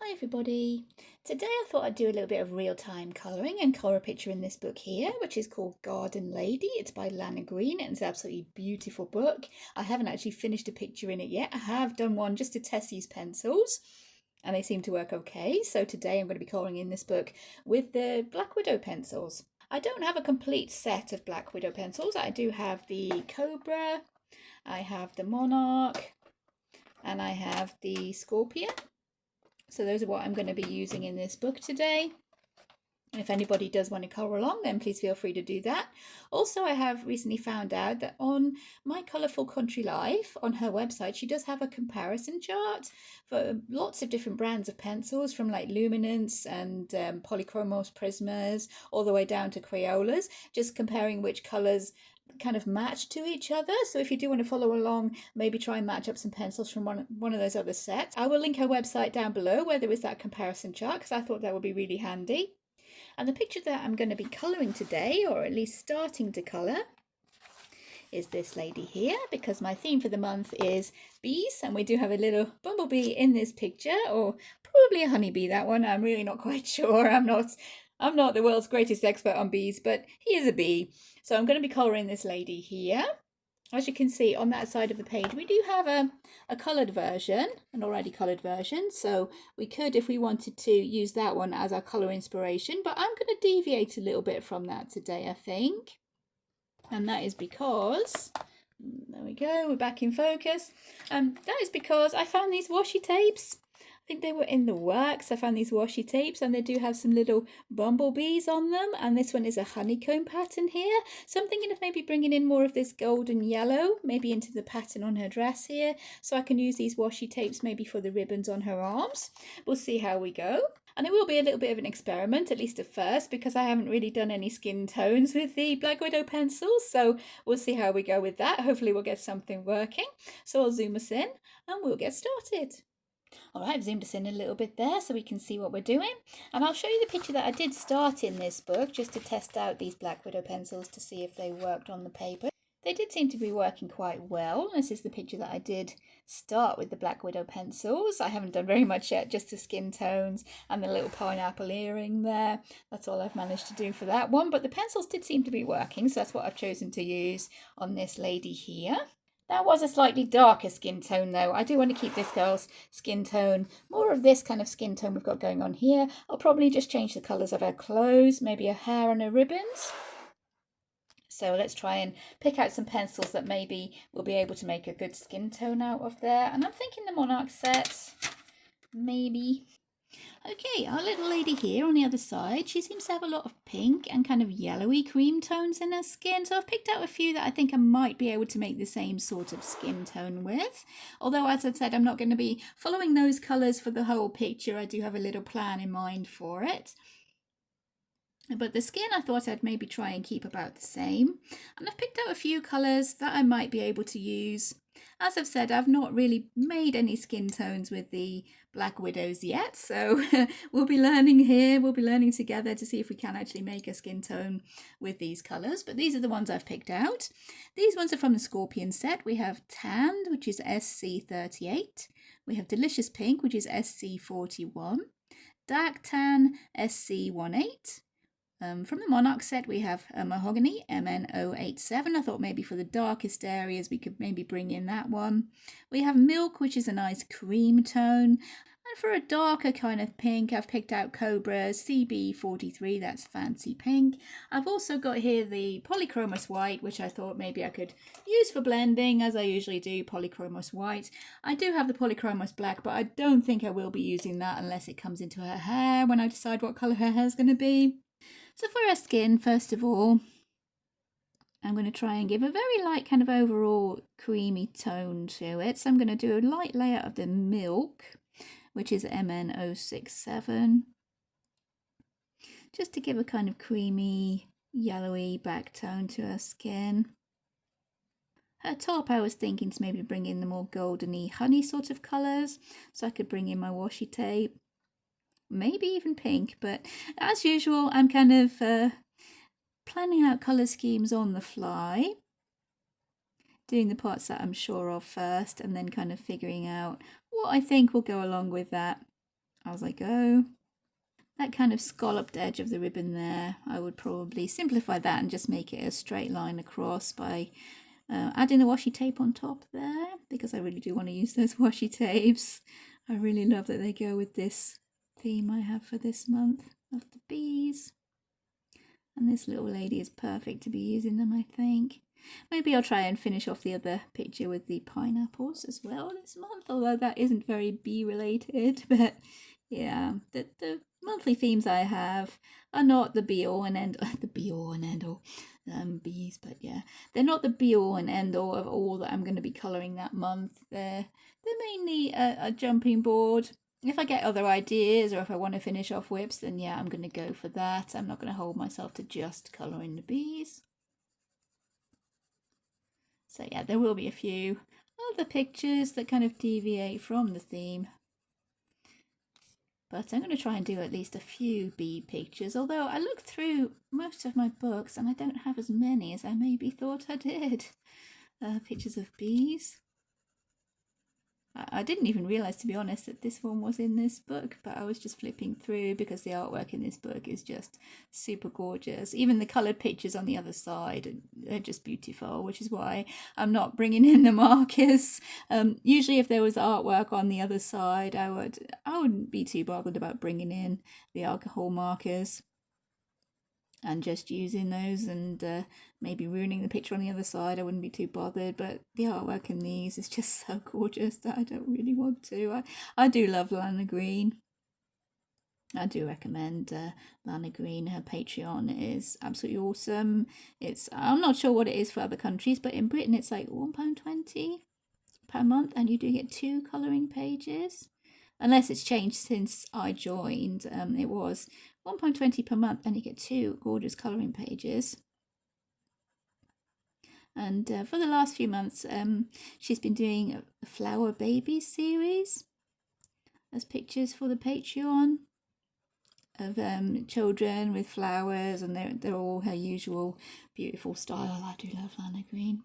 Hi everybody. Today I thought I'd do a little bit of real-time colouring and colour a picture in this book here, which is called Garden Lady. It's by Lana Green and it's an absolutely beautiful book. I haven't actually finished a picture in it yet. I have done one just to test these pencils and they seem to work okay. So today I'm going to be colouring in this book with the Black Widow pencils. I don't have a complete set of Black Widow pencils. I do have the Cobra, I have the Monarch, and I have the Scorpion. So those are what I'm going to be using in this book today. If anybody does want to colour along, then please feel free to do that. Also, I have recently found out that on My Colourful Country Life, on her website, she does have a comparison chart for lots of different brands of pencils, from like Luminance and Polychromos Prismas, all the way down to Crayolas, just comparing which colours kind of match to each other. So if you do want to follow along, maybe try and match up some pencils from one of those other sets. I will link her website down below where there is that comparison chart, because I thought that would be really handy. And the picture that I'm going to be colouring today, or at least starting to colour, is this lady here, because my theme for the month is bees, and we do have a little bumblebee in this picture, or probably a honeybee, that one. I'm really not quite sure. I'm not the world's greatest expert on bees, but he is a bee. So I'm going to be colouring this lady here. As you can see on that side of the page, we do have a coloured version, an already coloured version. So we could, if we wanted to, use that one as our colour inspiration. But I'm going to deviate a little bit from that today, I think. And that is because, there we go, we're back in focus. That is because I found these washi tapes. I think they were in the works. I found these washi tapes and they do have some little bumblebees on them, and this one is a honeycomb pattern here. So I'm thinking of maybe bringing in more of this golden yellow, maybe into the pattern on her dress here, so I can use these washi tapes maybe for the ribbons on her arms. We'll see how we go. And it will be a little bit of an experiment, at least at first, because I haven't really done any skin tones with the Black Widow pencils. So we'll see how we go with that. Hopefully we'll get something working. So I'll zoom us in and we'll get started. All right, I've zoomed us in a little bit there so we can see what we're doing. And I'll show you the picture that I did start in this book, just to test out these Black Widow pencils to see if they worked on the paper. They did seem to be working quite well. This is the picture that I did start with the Black Widow pencils. I haven't done very much yet, just the skin tones and the little pineapple earring there. That's all I've managed to do for that one. But the pencils did seem to be working, so that's what I've chosen to use on this lady here. That was a slightly darker skin tone though. I do want to keep this girl's skin tone, more of this kind of skin tone we've got going on here. I'll probably just change the colours of her clothes, maybe her hair and her ribbons. So let's try and pick out some pencils that maybe we'll be able to make a good skin tone out of there. And I'm thinking the Monarch Set, maybe. Okay, our little lady here on the other side, she seems to have a lot of pink and kind of yellowy cream tones in her skin. So I've picked out a few that I think I might be able to make the same sort of skin tone with. Although, as I've said, I'm not going to be following those colours for the whole picture. I do have a little plan in mind for it. But the skin I thought I'd maybe try and keep about the same. And I've picked out a few colours that I might be able to use. As I've said, I've not really made any skin tones with the Black Widows yet. So we'll be learning here. We'll be learning together to see if we can actually make a skin tone with these colours. But these are the ones I've picked out. These ones are from the Scorpion set. We have Tanned, which is SC38. We have Delicious Pink, which is SC41. Dark Tan, SC18. From the Monarch set, we have a Mahogany MN 087. I thought maybe for the darkest areas we could maybe bring in that one. We have Milk, which is a nice cream tone. And for a darker kind of pink, I've picked out Cobra CB 43, that's fancy pink. I've also got here the Polychromos white, which I thought maybe I could use for blending, as I usually do, Polychromos white. I do have the Polychromos black, but I don't think I will be using that unless it comes into her hair when I decide what colour her hair is going to be. So for her skin, first of all, I'm going to try and give a very light kind of overall creamy tone to it. So I'm going to do a light layer of the Milk, which is MN067, just to give a kind of creamy, yellowy back tone to her skin. Her top, I was thinking to maybe bring in the more goldeny honey sort of colours, so I could bring in my washi tape. Maybe even pink, but as usual, I'm kind of planning out colour schemes on the fly, doing the parts that I'm sure of first, and then kind of figuring out what I think will go along with that as I go. That kind of scalloped edge of the ribbon there, I would probably simplify that and just make it a straight line across by adding the washi tape on top there, because I really do want to use those washi tapes. I really love that they go with this theme I have for this month of the bees. And this little lady is perfect to be using them, I think. Maybe I'll try and finish off the other picture with the pineapples as well this month, although that isn't very bee related. But yeah, the monthly themes I have are not the be all and end the be all and end all bees, but yeah, they're not the be all and end all of all that I'm going to be colouring that month. They're mainly a jumping board. If I get other ideas or if I want to finish off whips, then yeah, I'm going to go for that. I'm not going to hold myself to just colouring the bees. So yeah, there will be a few other pictures that kind of deviate from the theme. But I'm going to try and do at least a few bee pictures, although I looked through most of my books and I don't have as many as I maybe thought I did. Pictures of bees. I didn't even realise, to be honest, that this one was in this book, but I was just flipping through because the artwork in this book is just super gorgeous. Even the coloured pictures on the other side are just beautiful, which is why I'm not bringing in the markers. Usually if there was artwork on the other side, I wouldn't be too bothered about bringing in the alcohol markers and just using those and maybe ruining the picture on the other side. I wouldn't be too bothered, but the artwork in these is just so gorgeous that I don't really want to. I do love Lana Green. I do recommend Lana Green. Her Patreon is absolutely awesome. I'm not sure what it is for other countries, but in Britain it's like £1.20 per month, and you do get 2 colouring pages. Unless it's changed since I joined. It was £1.20 per month and you get 2 gorgeous colouring pages. And for the last few months, she's been doing a Flower Babies series as pictures for the Patreon of children with flowers, and they're all her usual beautiful style. I do love Lana Green.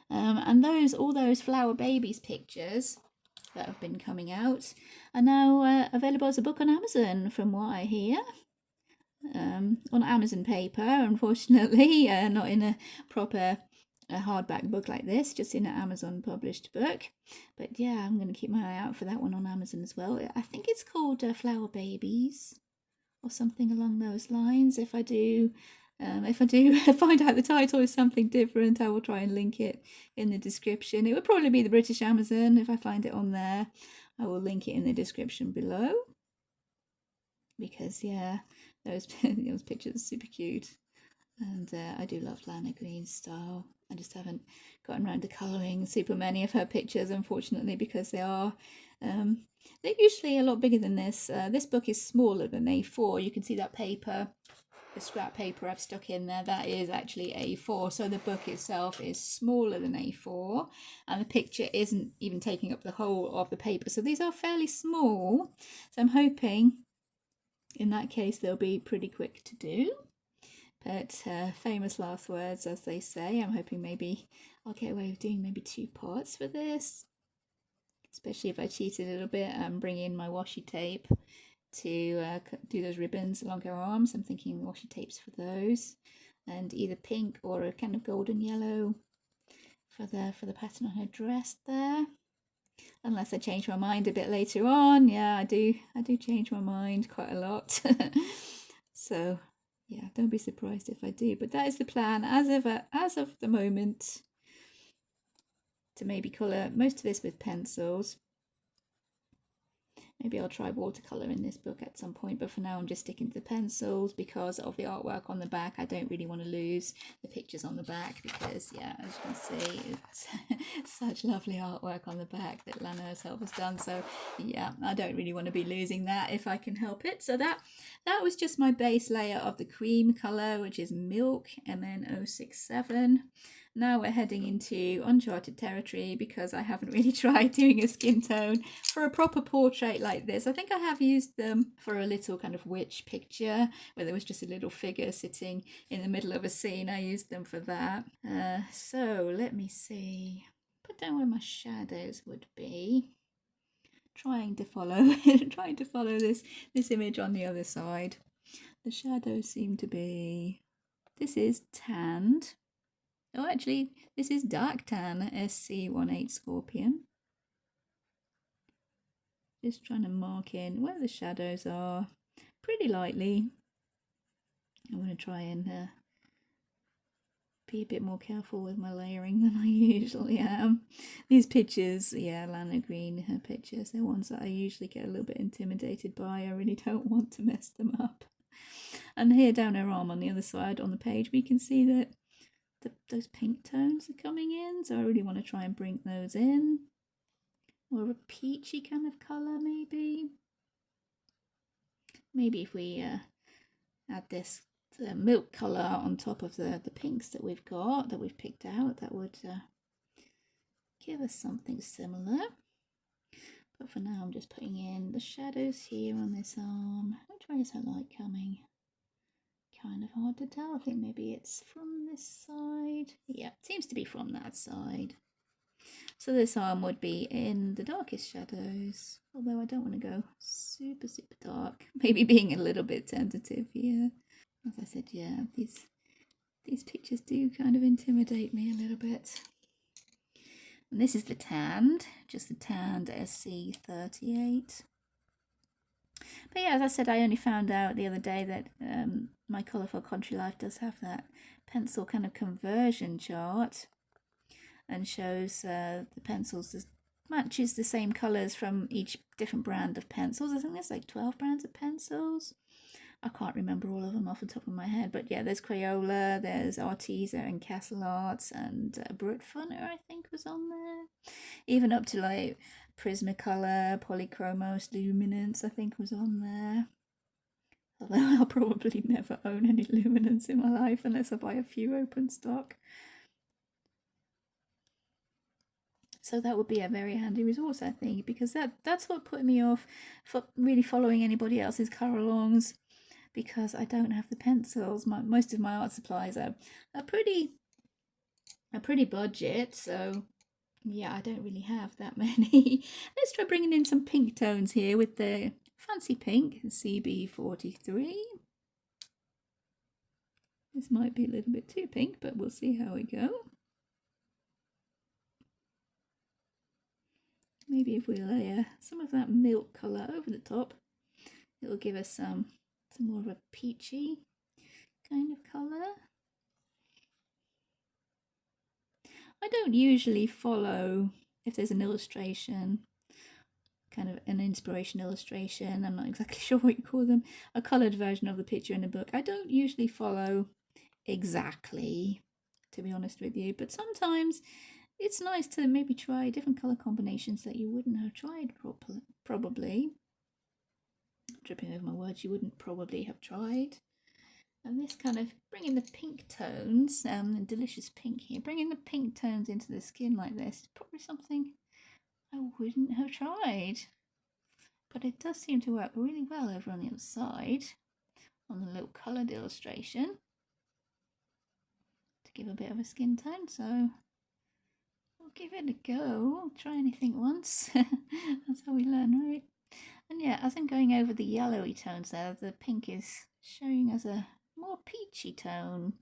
And all those Flower Babies pictures that have been coming out are now available as a book on Amazon, from what I hear. On Amazon paper, unfortunately, not in a proper hardback book like this, just in an Amazon published book. But yeah, I'm going to keep my eye out for that one on Amazon as well. I think it's called Flower Babies or something along those lines. If I do find out the title is something different, I will try and link it in the description. It would probably be the British Amazon. If I find it on there, I will link it in the description below. Because yeah, those pictures are super cute, and I do love Lana Green's style. I just haven't gotten around to colouring super many of her pictures, unfortunately, because they're usually a lot bigger than this. This book is smaller than A4. You can see that paper, the scrap paper I've stuck in there, that is actually A4. So the book itself is smaller than A4, and the picture isn't even taking up the whole of the paper. So these are fairly small. So I'm hoping in that case they'll be pretty quick to do. But famous last words, as they say. I'm hoping maybe I'll get away with doing maybe 2 parts for this, especially if I cheat a little bit and bring in my washi tape to do those ribbons along her arms. I'm thinking washi tapes for those, and either pink or a kind of golden yellow for the pattern on her dress there. Unless I change my mind a bit later on. Yeah, I do change my mind quite a lot. So yeah, don't be surprised if I do. But that is the plan as of the moment, to maybe colour most of this with pencils. Maybe I'll try watercolour in this book at some point, but for now I'm just sticking to the pencils because of the artwork on the back. I don't really want to lose the pictures on the back because, yeah, as you can see, it's such lovely artwork on the back that Lana herself has done. So, yeah, I don't really want to be losing that if I can help it. So that was just my base layer of the cream colour, which is Milk MN 067. Now we're heading into uncharted territory because I haven't really tried doing a skin tone for a proper portrait like this. I think I have used them for a little kind of witch picture where there was just a little figure sitting in the middle of a scene. I used them for that. So let me see. Put down where my shadows would be. trying to follow this image on the other side. The shadows seem to be, this is tanned. Oh, actually, this is dark tan, SC18 Scorpion. Just trying to mark in where the shadows are pretty lightly. I'm going to try and be a bit more careful with my layering than I usually am. These pictures, yeah, Lana Green, her pictures, they're ones that I usually get a little bit intimidated by. I really don't want to mess them up. And here down her arm on the other side on the page, we can see that those pink tones are coming in, so I really want to try and bring those in. Or a peachy kind of colour, maybe. Maybe if we add this milk colour on top of the pinks that we've got, that we've picked out, that would give us something similar. But for now I'm just putting in the shadows here on this arm. Which way is her light coming? Kind of hard to tell. I think maybe it's from this side. Yeah, it seems to be from that side. So this arm would be in the darkest shadows, although I don't want to go super dark. Maybe being a little bit tentative here. As I said, yeah, these pictures do kind of intimidate me a little bit. And this is the tanned, just the tanned SC38. But yeah, as I said, I only found out the other day that my Colourful Country Life does have that pencil kind of conversion chart, and shows the pencils matches the same colours from each different brand of pencils. I think there's like 12 brands of pencils. I can't remember all of them off the top of my head, but yeah, there's Crayola, there's Arteza and Castle Arts, and Brutfunner I think was on there. Even up to like Prismacolor, Polychromos, Luminance I think was on there. Although I'll probably never own any Luminance in my life unless I buy a few open stock. So that would be a very handy resource, I think, because that's what put me off for really following anybody else's colour alongs, because I don't have the pencils. Most of my art supplies are pretty budget, so yeah, I don't really have that many. Let's try bringing in some pink tones here with the fancy pink, CB43. This might be a little bit too pink, but we'll see how we go. Maybe if we layer some of that milk colour over the top, it'll give us some more of a peachy kind of colour. I don't usually follow, if there's an illustration, kind of an inspiration illustration, I'm not exactly sure what you call them, a coloured version of the picture in a book. I don't usually follow exactly, to be honest with you, but sometimes it's nice to maybe try different colour combinations that you wouldn't have tried probably. Tripping over my words, you wouldn't probably have tried. And this kind of bringing the pink tones, the delicious pink here, bringing the pink tones into the skin like this is probably something I wouldn't have tried. But it does seem to work really well over on the other side, on the little coloured illustration, to give a bit of a skin tone. So we'll give it a go. I'll try anything once. That's how we learn, right? And yeah, as I'm going over the yellowy tones there, the pink is showing as a more peachy tone.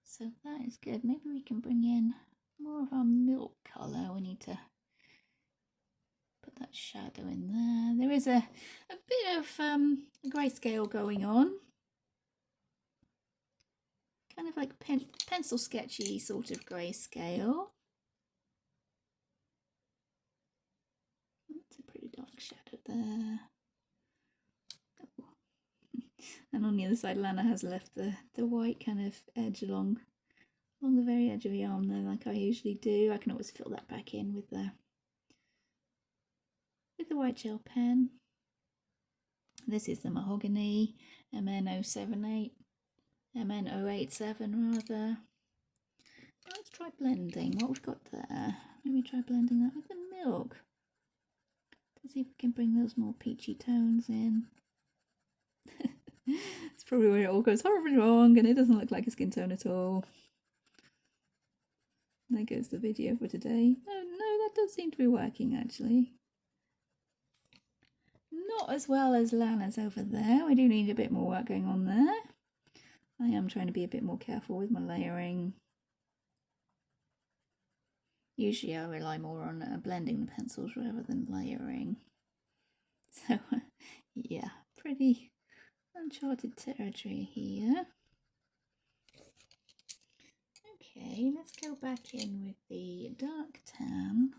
So that is good. Maybe we can bring in more of our milk colour. We need to put that shadow in there. There is a bit of grayscale going on. Kind of like pencil sketchy sort of grayscale. That's a pretty dark shadow there. Oh. And on the other side, Lana has left the white kind of edge along the very edge of the arm there, like I usually do. I can always fill that back in with the white gel pen. This is the Mahogany MN 078. MN 087 rather. Let's try blending what we've got there. Maybe try blending that with the milk to see if we can bring those more peachy tones in. It's probably where it all goes horribly wrong and it doesn't look like a skin tone at all. There goes the video for today. Oh no, that does seem to be working actually. not as well as Lana's over there. I do need a bit more work going on there. I am trying to be a bit more careful with my layering. Usually I rely more on blending the pencils rather than layering. So yeah, pretty uncharted territory here. Okay, let's go back in with the dark tan.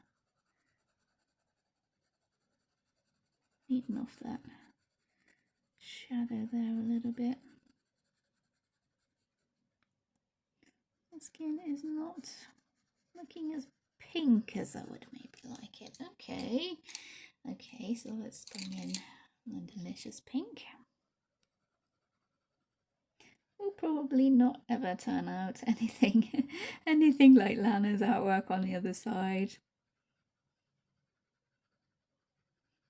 Neaten off that shadow there a little bit. The skin is not looking as pink as I would maybe like it. Okay, so let's bring in the delicious pink. Will probably not ever turn out anything like Lana's artwork on the other side.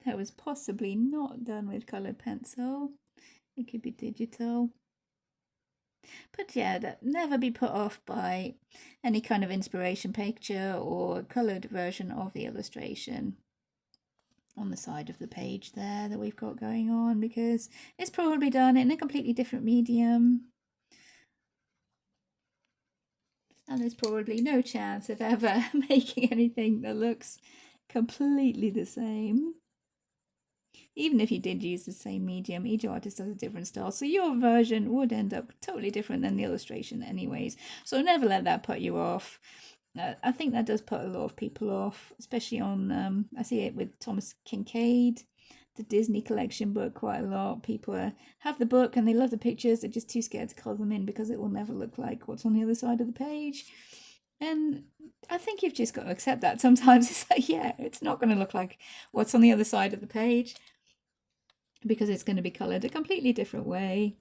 That was possibly not done with coloured pencil. It could be digital. But yeah, never be put off by any kind of inspiration picture or coloured version of the illustration on the side of the page there that we've got going on, because it's probably done in a completely different medium. And there's probably no chance of ever making anything that looks completely the same. Even if you did use the same medium, each artist has a different style, so your version would end up totally different than the illustration anyways. So never let that put you off. I think that does put a lot of people off, especially on, I see it with Thomas Kincaid, the Disney collection book, quite a lot. People have the book and they love the pictures, they're just too scared to colour them in because it will never look like what's on the other side of the page. And I think you've just got to accept that sometimes. It's like, yeah, it's not going to look like what's on the other side of the page, because it's going to be coloured a completely different way.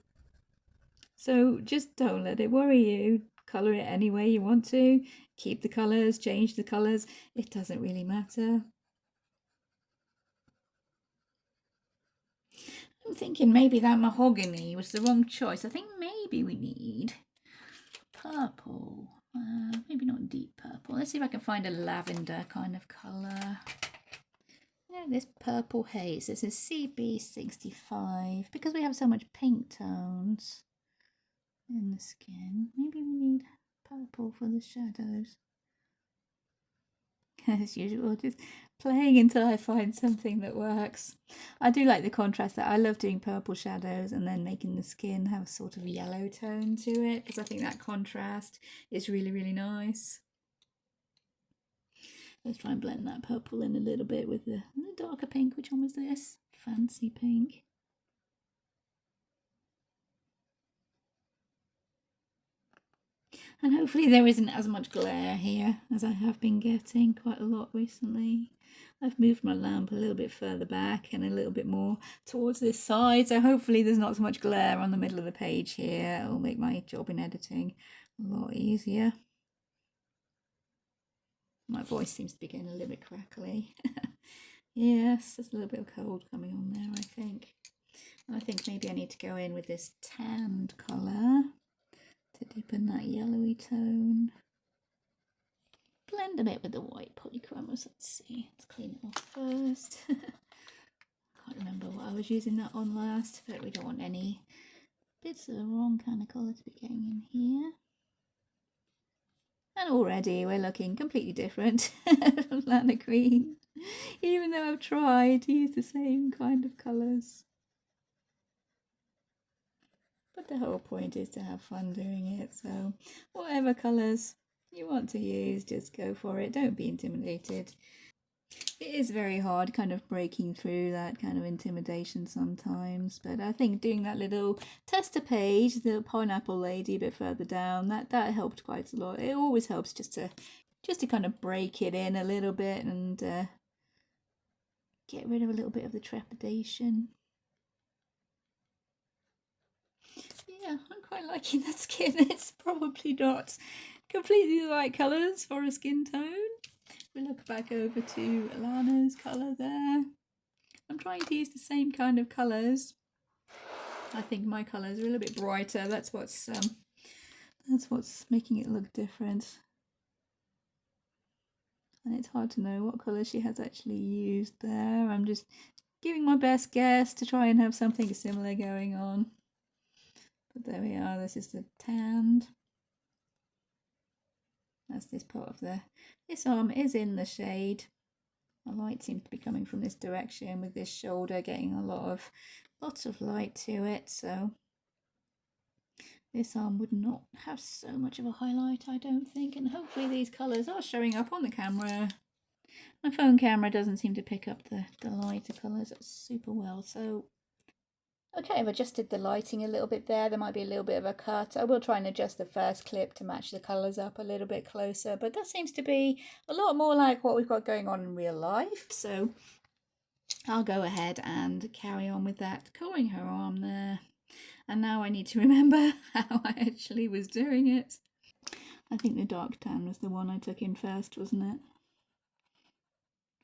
So just don't let it worry you. Colour it any way you want to. Keep the colours, change the colours. It doesn't really matter. I'm thinking maybe that mahogany was the wrong choice. I think maybe we need purple. Maybe not deep purple. Let's see if I can find a lavender kind of colour. This purple haze, this is CB65, because we have so much pink tones in the skin. Maybe we need purple for the shadows. As usual, just playing until I find something that works. I do like the contrast. That I love doing purple shadows and then making the skin have a sort of yellow tone to it, because I think that contrast is really, really nice. Let's try and blend that purple in a little bit with the darker pink. Which one was this? Fancy pink. And hopefully there isn't as much glare here as I have been getting quite a lot recently. I've moved my lamp a little bit further back and a little bit more towards this side, so hopefully there's not so much glare on the middle of the page here. It'll make my job in editing a lot easier. My voice seems to be getting a little bit crackly. Yes, there's a little bit of cold coming on there, I think. And I think maybe I need to go in with this tanned colour to deepen that yellowy tone. Blend a bit with the white polychromos. Let's see. Let's clean it off first. Can't remember what I was using that on last, but we don't want any bits of the wrong kind of colour to be getting in here. And already we're looking completely different from Lana Green, even though I've tried to use the same kind of colours. But the whole point is to have fun doing it, so whatever colours you want to use, just go for it. Don't be intimidated. It is very hard kind of breaking through that kind of intimidation sometimes, but I think doing that little tester page, the pineapple lady a bit further down, that helped quite a lot. It always helps just to kind of break it in a little bit and get rid of a little bit of the trepidation. Yeah, I'm quite liking that skin. It's probably not completely the right colours for a skin tone. We look back over to Lana's colour there. I'm trying to use the same kind of colours. I think my colours are a little bit brighter. That's what's making it look different. And it's hard to know what colour she has actually used there. I'm just giving my best guess to try and have something similar going on. But there we are, this is the tanned. That's this part of this arm is in the shade. The light seems to be coming from this direction, with this shoulder getting lots of light to it, so this arm would not have so much of a highlight, I don't think, and hopefully these colours are showing up on the camera. My phone camera doesn't seem to pick up the lighter colours super well, so okay, I've adjusted the lighting a little bit there. There might be a little bit of a cut. I will try and adjust the first clip to match the colours up a little bit closer, but that seems to be a lot more like what we've got going on in real life, so I'll go ahead and carry on with that, colouring her arm there. And now I need to remember how I actually was doing it. I think the dark tan was the one I took in first, wasn't it?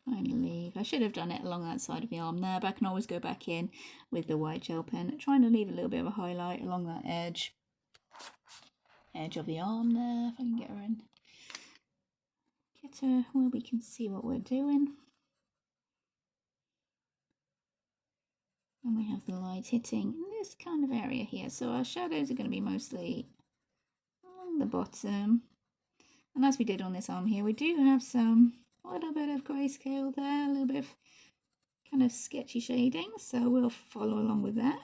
Trying to leave. I should have done it along that side of the arm there, but I can always go back in with the white gel pen, trying to leave a little bit of a highlight along that edge of the arm there, if I can get her in. Get her where we can see what we're doing. And we have the light hitting this kind of area here. So our shadows are going to be mostly along the bottom. And as we did on this arm here, we do have a little bit of grayscale there, a little bit of kind of sketchy shading. So we'll follow along with that.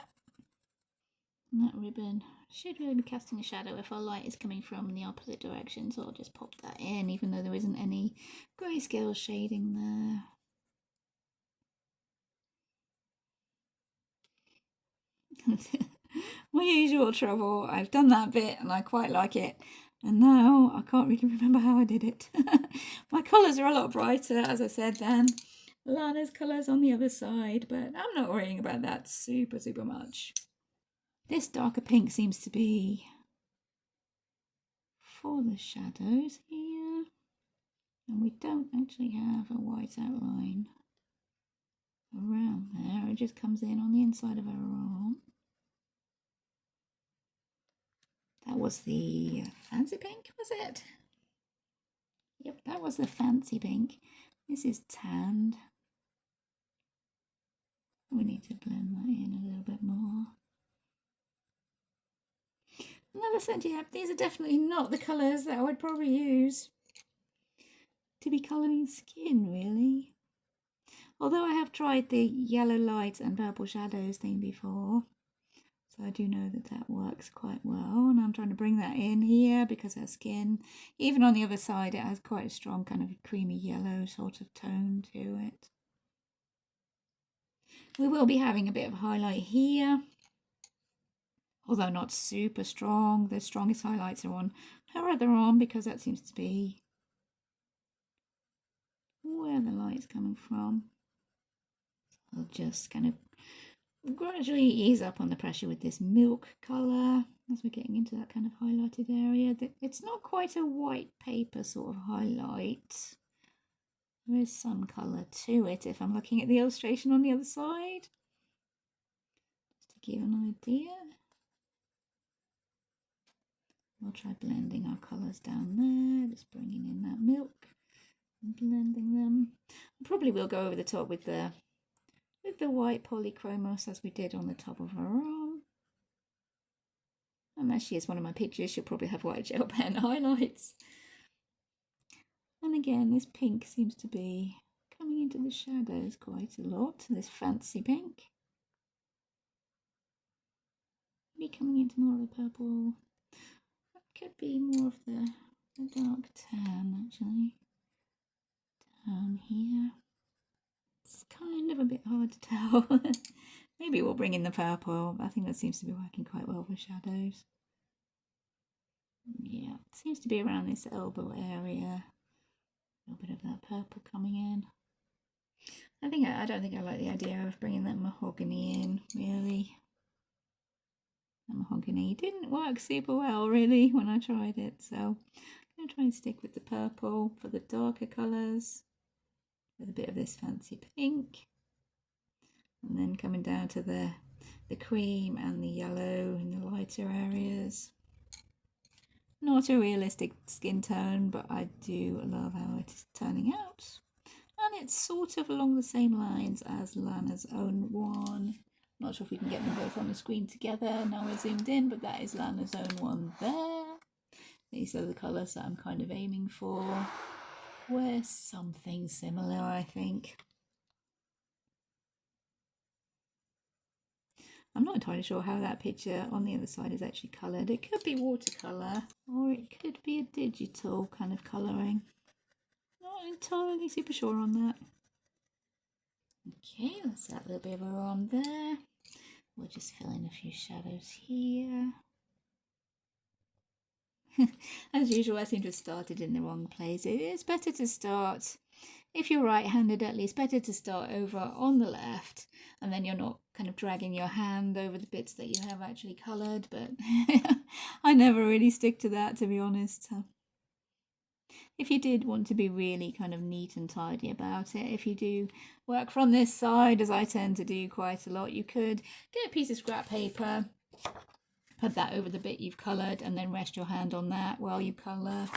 And that ribbon should really be casting a shadow if our light is coming from the opposite direction. So I'll just pop that in, even though there isn't any grayscale shading there. My usual trouble. I've done that bit and I quite like it, and now I can't really remember how I did it. My colours are a lot brighter, as I said, than Lana's colours on the other side, but I'm not worrying about that super much. This darker pink seems to be for the shadows here, and we don't actually have a white outline around there. It just comes in on the inside of our arm. That was the fancy pink, was it? Yep, that was the fancy pink. This is tanned. We need to blend that in a little bit more. Another said, yeah, these are definitely not the colours that I would probably use to be colouring skin, really. Although I have tried the yellow light and purple shadows thing before, so I do know that that works quite well, and I'm trying to bring that in here because her skin, even on the other side, it has quite a strong kind of creamy yellow sort of tone to it. We will be having a bit of highlight here, although not super strong. The strongest highlights are on her other arm because that seems to be where the light's coming from. I'll just kind of gradually ease up on the pressure with this milk colour as we're getting into that kind of highlighted area. It's not quite a white paper sort of highlight. There is some colour to it if I'm looking at the illustration on the other side. Just to give an idea. We'll try blending our colours down there, just bringing in that milk and blending them. Probably will go over the top with the white polychromos as we did on the top of her arm. And as she is one of my pictures, she'll probably have white gel pen highlights. And again, this pink seems to be coming into the shadows quite a lot, this fancy pink. Maybe coming into more of the purple. That could be more of the dark tan, actually. Down here. It's kind of a bit hard to tell. Maybe we'll bring in the purple. I think that seems to be working quite well for shadows. Yeah, it seems to be around this elbow area. A little bit of that purple coming in. I don't think I like the idea of bringing that mahogany in, really. That mahogany didn't work super well, really, when I tried it. So I'm going to try and stick with the purple for the darker colours. With a bit of this fancy pink. And then coming down to the cream and the yellow in the lighter areas. Not a realistic skin tone, but I do love how it is turning out. And it's sort of along the same lines as Lana's own one. Not sure if we can get them both on the screen together. Now we're zoomed in, but that is Lana's own one there. These are the colours that I'm kind of aiming for. We're something similar, I think. I'm not entirely sure how that picture on the other side is actually coloured. It could be watercolour, or it could be a digital kind of colouring. Not entirely super sure on that. Okay, that's that little bit of a arm there. We'll just fill in a few shadows here. As usual, I seem to have started in the wrong place. It is better to start, if you're right-handed at least, better to start over on the left, and then you're not kind of dragging your hand over the bits that you have actually coloured, but I never really stick to that, to be honest. If you did want to be really kind of neat and tidy about it, if you do work from this side, as I tend to do quite a lot, you could get a piece of scrap paper, put that over the bit you've coloured, and then rest your hand on that while you colour.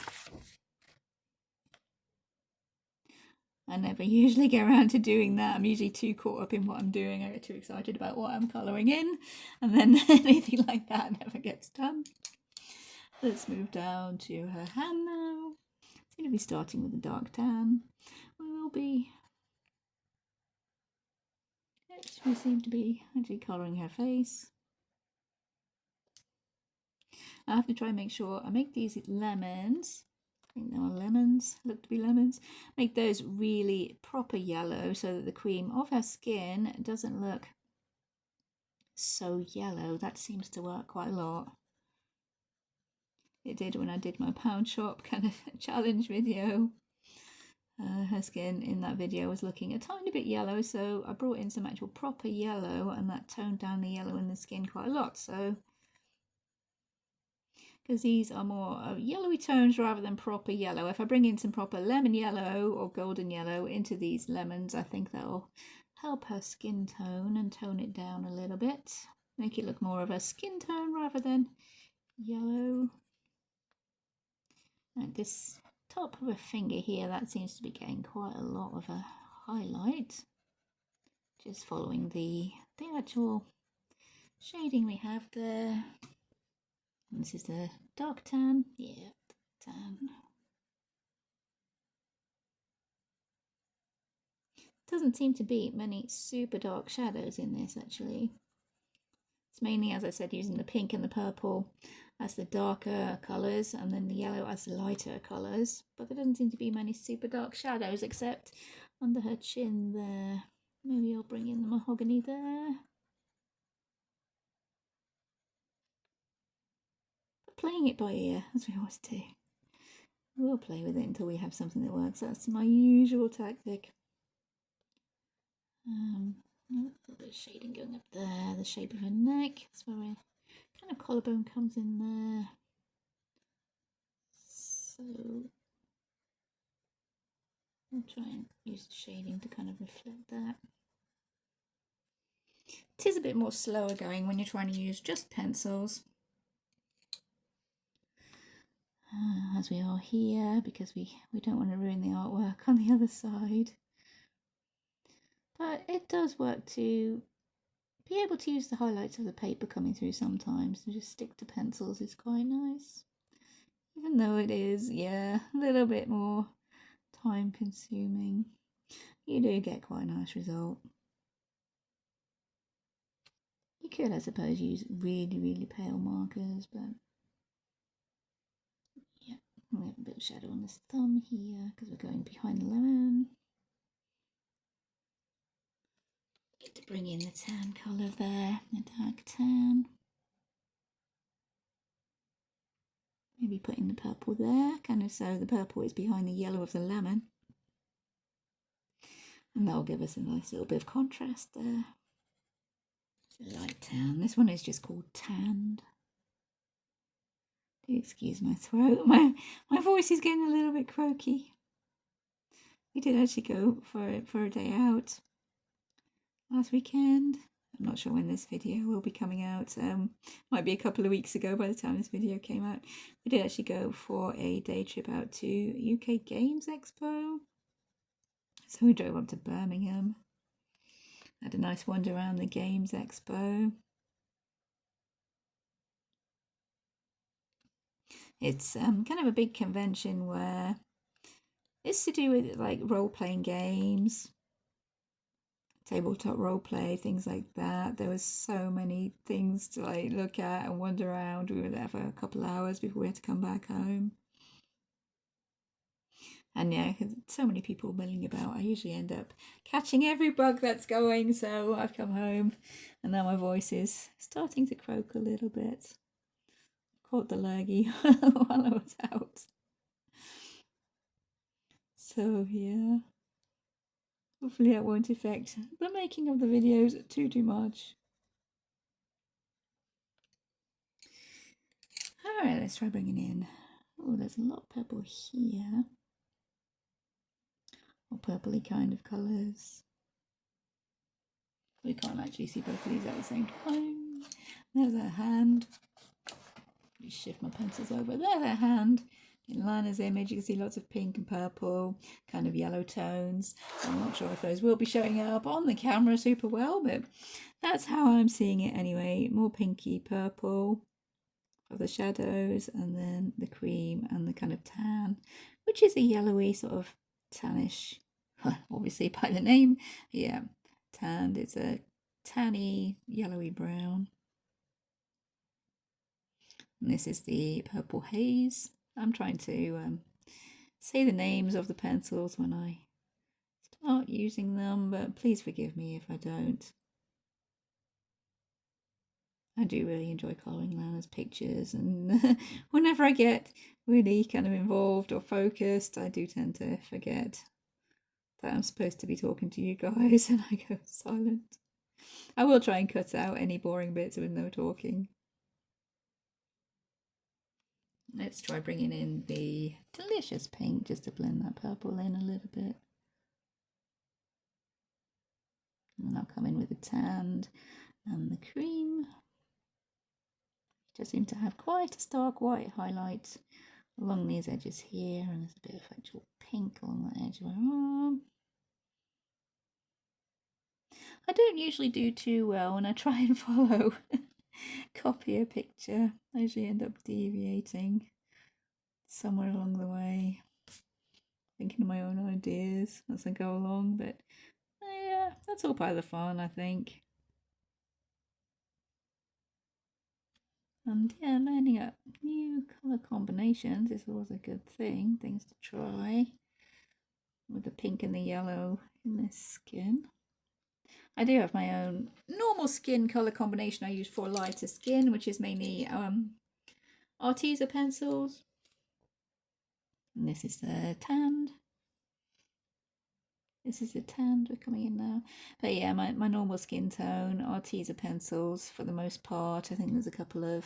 I never usually get around to doing that. I'm usually too caught up in what I'm doing. I get too excited about what I'm colouring in, and then anything like that never gets done. Let's move down to her hand now. It's going to be starting with a dark tan. We seem to be actually colouring her face. I have to try and make sure I make these lemons. I think they are lemons, look to be lemons. Make those really proper yellow so that the cream of her skin doesn't look so yellow. That seems to work quite a lot. It did when I did my pound shop kind of challenge video. Her skin in that video was looking a tiny bit yellow, so I brought in some actual proper yellow, and that toned down the yellow in the skin quite a lot. So, because these are more yellowy tones rather than proper yellow. If I bring in some proper lemon yellow or golden yellow into these lemons, I think that'll help her skin tone and tone it down a little bit. Make it look more of a skin tone rather than yellow. And this top of her finger here, that seems to be getting quite a lot of a highlight. Just following the actual shading we have there. And this is the dark tan. Yeah, tan. Doesn't seem to be many super dark shadows in this actually. It's mainly, as I said, using the pink and the purple as the darker colours, and then the yellow as the lighter colours. But there doesn't seem to be many super dark shadows except under her chin there. Maybe I'll bring in the mahogany there. But playing it by ear, as we always do. We'll play with it until we have something that works. That's my usual tactic. A little bit of shading going up there, the shape of her neck. That's where our kind of collarbone comes in there. So I'll try and use the shading to kind of reflect that. It is a bit more slower going when you're trying to use just pencils. As we are here, because we don't want to ruin the artwork on the other side. But it does work to be able to use the highlights of the paper coming through sometimes, and just stick to pencils is quite nice. Even though it is, yeah, a little bit more time consuming, you do get quite a nice result. You could, I suppose, use really, really pale markers, but yeah, we have a bit of shadow on this thumb here because we're going behind the lemon. Get to bring in the tan colour there, the dark tan. Maybe putting the purple there, kind of so the purple is behind the yellow of the lemon. And that'll give us a nice little bit of contrast there. Light tan. This one is just called Tanned. Do excuse my throat. My voice is getting a little bit croaky. We did actually go for a day out last weekend. I'm not sure when this video will be coming out. Might be a couple of weeks ago by the time this video came out. We did actually go for a day trip out to UK Games Expo. So we drove up to Birmingham, had a nice wander around the Games Expo. It's kind of a big convention where it's to do with like role-playing games, tabletop roleplay, things like that. There was so many things to like look at and wander around. We were there for a couple of hours before we had to come back home. And yeah, so many people milling about. I usually end up catching every bug that's going. So I've come home and now my voice is starting to croak a little bit. Caught the lurgy while I was out. So yeah, hopefully that won't affect the making of the videos too much. Alright, let's try bringing in. Oh, there's a lot of purple here. Or purpley kind of colours. We can't actually see both of these at the same time. There's her hand. Let me shift my pencils over. There's her hand. In Lana's image, you can see lots of pink and purple, kind of yellow tones. I'm not sure if those will be showing up on the camera super well, but that's how I'm seeing it anyway. More pinky purple for the shadows, and then the cream and the kind of tan, which is a yellowy sort of tannish, obviously by the name. Yeah, tanned. It's a tanny, yellowy brown. And this is the purple haze. I'm trying to say the names of the pencils when I start using them, but please forgive me if I don't. I do really enjoy colouring Lana's pictures, and whenever I get really kind of involved or focused, I do tend to forget that I'm supposed to be talking to you guys and I go silent. I will try and cut out any boring bits with no talking. Let's try bringing in the delicious pink just to blend that purple in a little bit. And I'll come in with the tanned and the cream. It does seem to have quite a stark white highlight along these edges here, and there's a bit of actual pink along the edge of my arm. I don't usually do too well when I try and follow copy a picture. I usually end up deviating somewhere along the way, thinking of my own ideas as I go along, but yeah, that's all part of the fun, I think. And yeah, learning up new colour combinations is always a good thing, things to try with the pink and the yellow in this skin. I do have my own normal skin colour combination I use for lighter skin, which is mainly Arteza pencils. And this is the tanned. This is the tanned, we're coming in now. But yeah, my normal skin tone, Arteza pencils for the most part. I think there's a couple of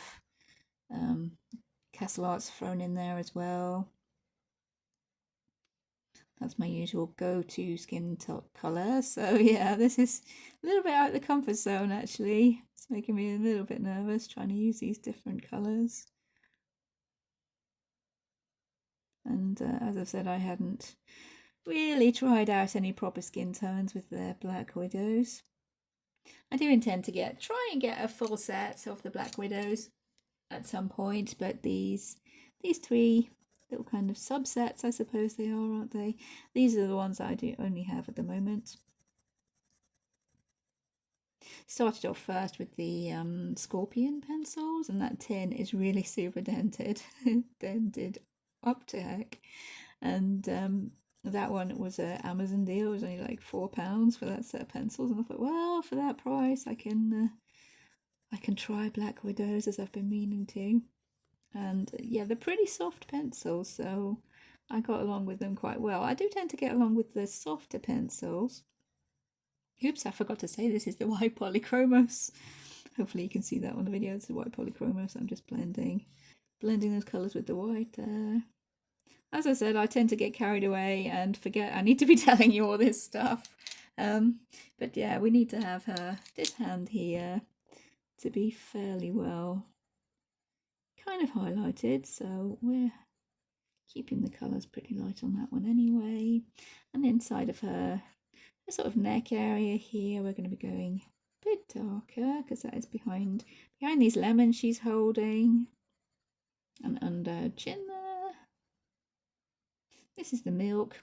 Castle Arts thrown in there as well. That's my usual go-to skin colour. So yeah, this is a little bit out of the comfort zone actually. It's making me a little bit nervous trying to use these different colours. And as I've said, I hadn't really tried out any proper skin tones with the Black Widows. I do intend to try and get a full set of the Black Widows at some point, but these three little kind of subsets, I suppose they are, aren't they? These are the ones that I do only have at the moment. Started off first with the Scorpion pencils, and that tin is really super dented, dented up to heck. And that one was an Amazon deal. It was only like £4 for that set of pencils, and I thought, well, for that price, I can try Black Widows as I've been meaning to. And yeah, they're pretty soft pencils, so I got along with them quite well. I do tend to get along with the softer pencils. Oops, I forgot to say this is the white polychromos. Hopefully you can see that on the video. It's the white polychromos. I'm just blending those colours with the white there. As I said, I tend to get carried away and forget I need to be telling you all this stuff. But yeah, we need to have this hand here to be fairly well kind of highlighted, so we're keeping the colours pretty light on that one anyway. And inside of her, the sort of neck area here, we're going to be going a bit darker because that is behind these lemons she's holding. And under her chin there. This is the milk.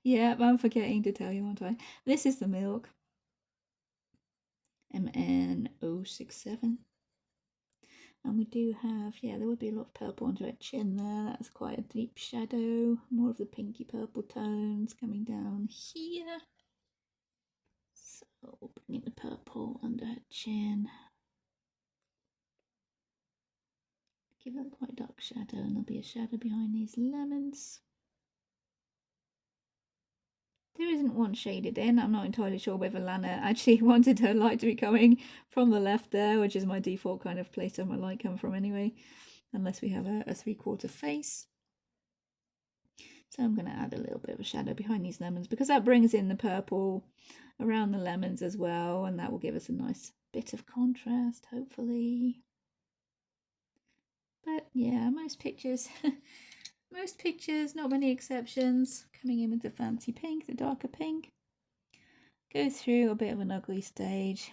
Yeah, I'm forgetting to tell you, aren't I? This is the milk. MN 067. And we do have, yeah, there would be a lot of purple under her chin there. That's quite a deep shadow. More of the pinky purple tones coming down here. So bringing the purple under her chin. Give it quite a dark shadow, and there'll be a shadow behind these lemons. There isn't one shaded in. I'm not entirely sure whether Lana actually wanted her light to be coming from the left there, which is my default kind of place of my light come from anyway, unless we have a 3/4 face. So I'm going to add a little bit of a shadow behind these lemons because that brings in the purple around the lemons as well, and that will give us a nice bit of contrast, hopefully. But yeah, most pictures, not many exceptions, coming in with the fancy pink, the darker pink. Go through a bit of an ugly stage.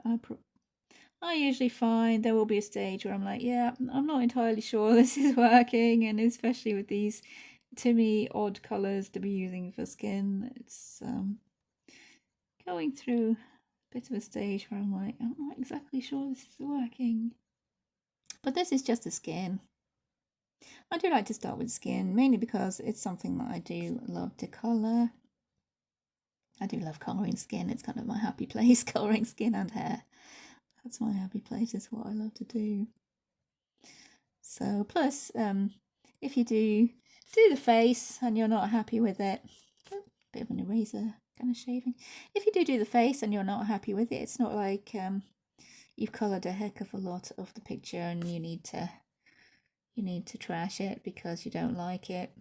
I usually find there will be a stage where I'm like, yeah, I'm not entirely sure this is working, and especially with these, to me, odd colours to be using for skin, it's going through a bit of a stage where I'm like, I'm not exactly sure this is working. But this is just the skin. I do like to start with skin, mainly because it's something that I do love to colour. I do love colouring skin. It's kind of my happy place, colouring skin and hair. That's my happy place, it's what I love to do. So, plus, if you do the face and you're not happy with it, bit of an eraser kind of shaving. If you do the face and you're not happy with it, it's not like you've coloured a heck of a lot of the picture and you need to trash it because you don't like it.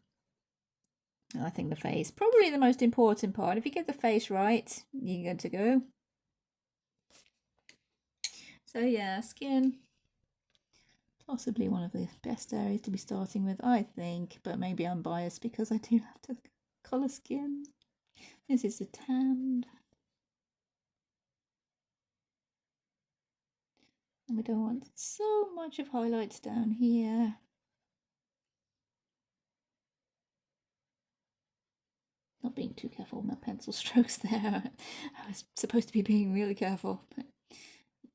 I think the face, probably the most important part. If you get the face right, you're good to go. So yeah, skin, possibly one of the best areas to be starting with, I think, but maybe I'm biased because I do have to colour skin. This is the tanned. And we don't want so much of highlights down here. Not being too careful with my pencil strokes there. I was supposed to be being really careful. But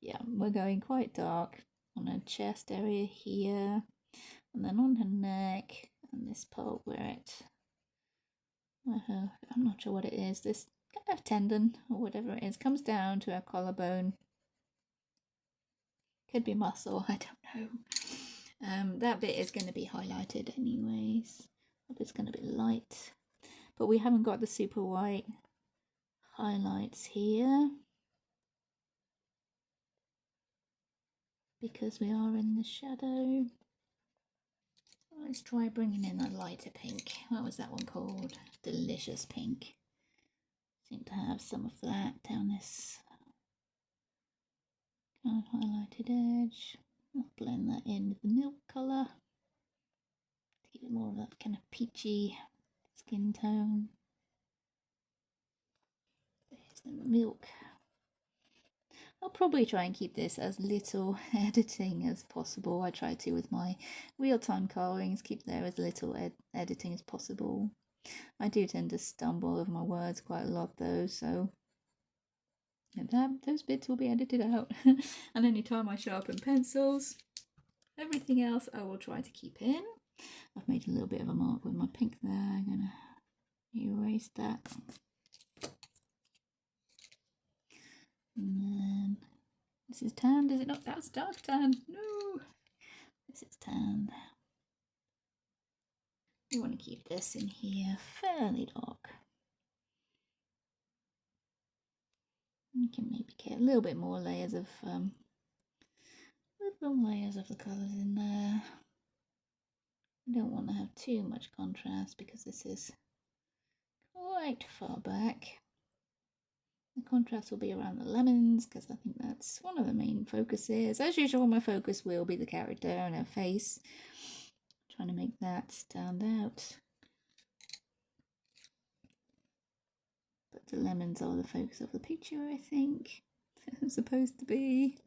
yeah, we're going quite dark on her chest area here, and then on her neck, and this part where I'm not sure what it is, this kind of tendon or whatever it is, comes down to her collarbone. Could be muscle, I don't know. That bit is going to be highlighted anyways. It's going to be light. But we haven't got the super white highlights here because we are in the shadow. Let's try bringing in a lighter pink. What was that one called? Delicious Pink. Seem to have some of that down this kind of highlighted edge. I'll blend that in with the milk colour to give it more of that kind of peachy skin tone. There's the milk. I'll probably try and keep this as little editing as possible. I try to with my real-time colorings, keep there as little editing as possible. I do tend to stumble over my words quite a lot though, so those bits will be edited out. And any time I sharpen pencils, everything else I will try to keep in. I've made a little bit of a mark with my pink there. I'm going to erase that. And then this is tanned, is it not? That's dark tan. No, this is tanned. We want to keep this in here fairly dark. You can maybe get a little bit more layers of the colours in there. I don't want to have too much contrast because this is quite far back. The contrast will be around the lemons because I think that's one of the main focuses. As usual, my focus will be the character and her face. Trying to make that stand out. The lemons are the focus of the picture, I think. It's supposed to be.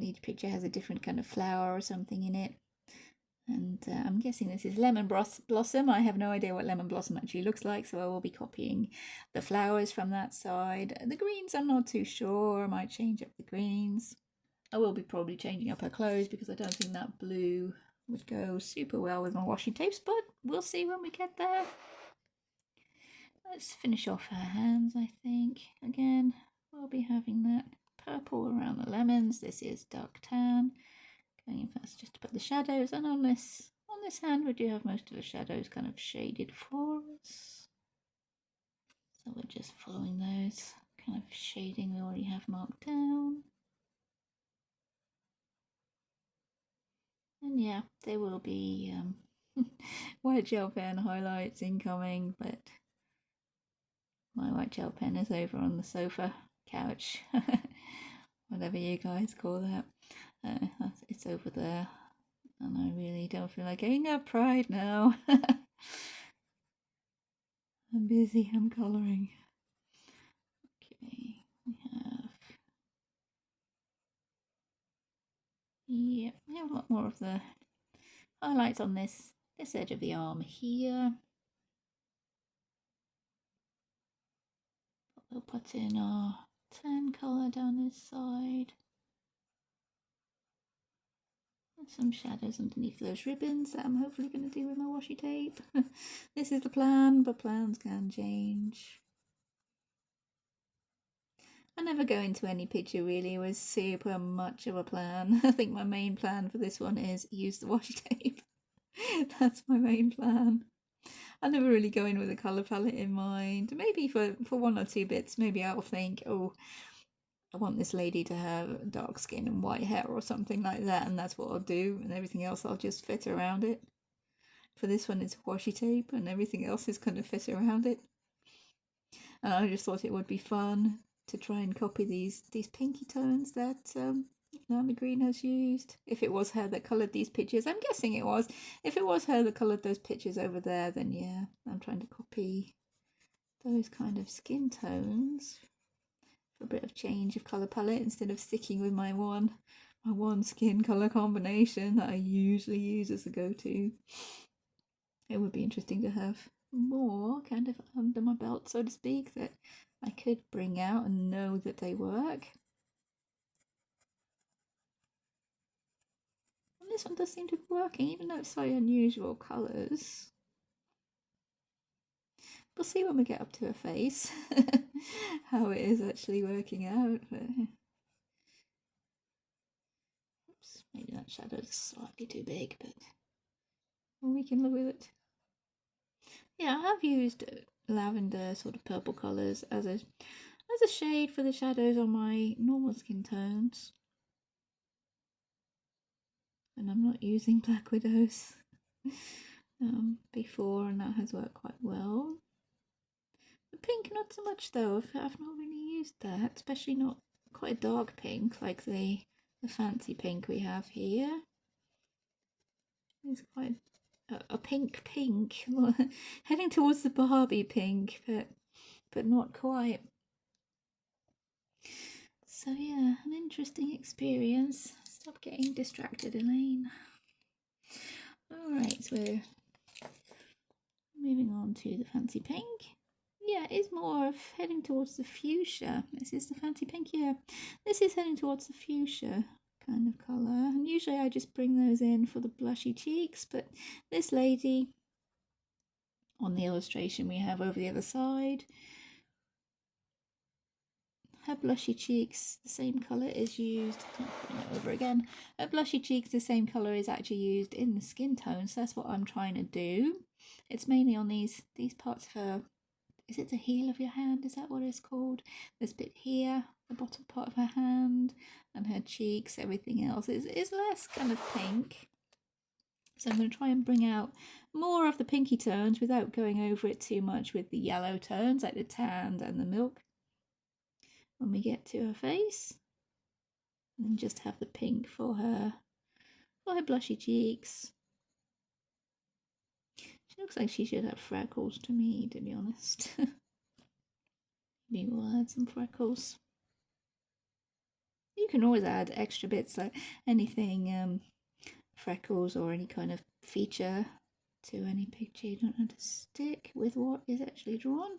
Each picture has a different kind of flower or something in it. And I'm guessing this is lemon blossom. I have no idea what lemon blossom actually looks like, so I will be copying the flowers from that side. The greens, I'm not too sure. I might change up the greens. I will be probably changing up her clothes because I don't think that blue would go super well with my washi tapes, but we'll see when we get there. Let's finish off her hands, I think. Again, we'll be having that purple around the lemons. This is dark tan. Going in first just to put the shadows, and on this hand we do have most of the shadows kind of shaded for us. So we're just following those kind of shading we already have marked down. And yeah, there will be white gel pen highlights incoming, but my white gel pen is over on the sofa, couch, whatever you guys call that. It's over there, and I really don't feel like getting up right now. I'm busy, I'm colouring. Okay, we have a lot more of the highlights on this edge of the arm here. We'll put in our tan colour down this side. And some shadows underneath those ribbons that I'm hopefully going to do with my washi tape. This is the plan, but plans can change. I never go into any picture really with super much of a plan. I think my main plan for this one is use the washi tape. That's my main plan. I never really go in with a colour palette in mind. Maybe for one or two bits, maybe I'll think, oh, I want this lady to have dark skin and white hair or something like that, and that's what I'll do, and everything else I'll just fit around it. For this one it's washi tape and everything else is kind of fit around it. And I just thought it would be fun to try and copy these pinky tones that Lana Green has used. If it was her that coloured these pictures, I'm guessing it was. If it was her that coloured those pictures over there, then yeah, I'm trying to copy those kind of skin tones for a bit of change of colour palette instead of sticking with my one skin colour combination that I usually use as a go-to. It would be interesting to have more kind of under my belt, so to speak, that I could bring out and know that they work. And this one does seem to be working, even though it's so unusual colours. We'll see when we get up to her face how it is actually working out. But oops, maybe that shadow's slightly too big, but we can live with it. Yeah, I have used lavender sort of purple colours as a shade for the shadows on my normal skin tones. And I'm not using Black Widows before, and that has worked quite well. The pink, not so much though. I've not really used that, especially not quite a dark pink like the fancy pink we have here. It's quite a pink, heading towards the Barbie pink, but not quite. So yeah, an interesting experience. Stop getting distracted, Elaine. Alright, so we're moving on to the fancy pink. Yeah, it's more of heading towards the fuchsia. This is the fancy pink, yeah. This is heading towards the fuchsia kind of colour. And usually I just bring those in for the blushy cheeks, but this lady on the illustration we have over the other side, her blushy cheeks, the same colour is used, bring it over again, her blushy cheeks, the same colour is actually used in the skin tone, so that's what I'm trying to do. It's mainly on these parts of her, is it the heel of your hand, is that what it's called? This bit here, the bottom part of her hand, and her cheeks, everything else is less kind of pink. So I'm going to try and bring out more of the pinky tones without going over it too much with the yellow tones, like the tan and the milk. When we get to her face, and then just have the pink for her blushy cheeks. She looks like she should have freckles to me, to be honest. Maybe we'll add some freckles. You can always add extra bits like anything, freckles or any kind of feature to any picture. You don't have to stick with what is actually drawn.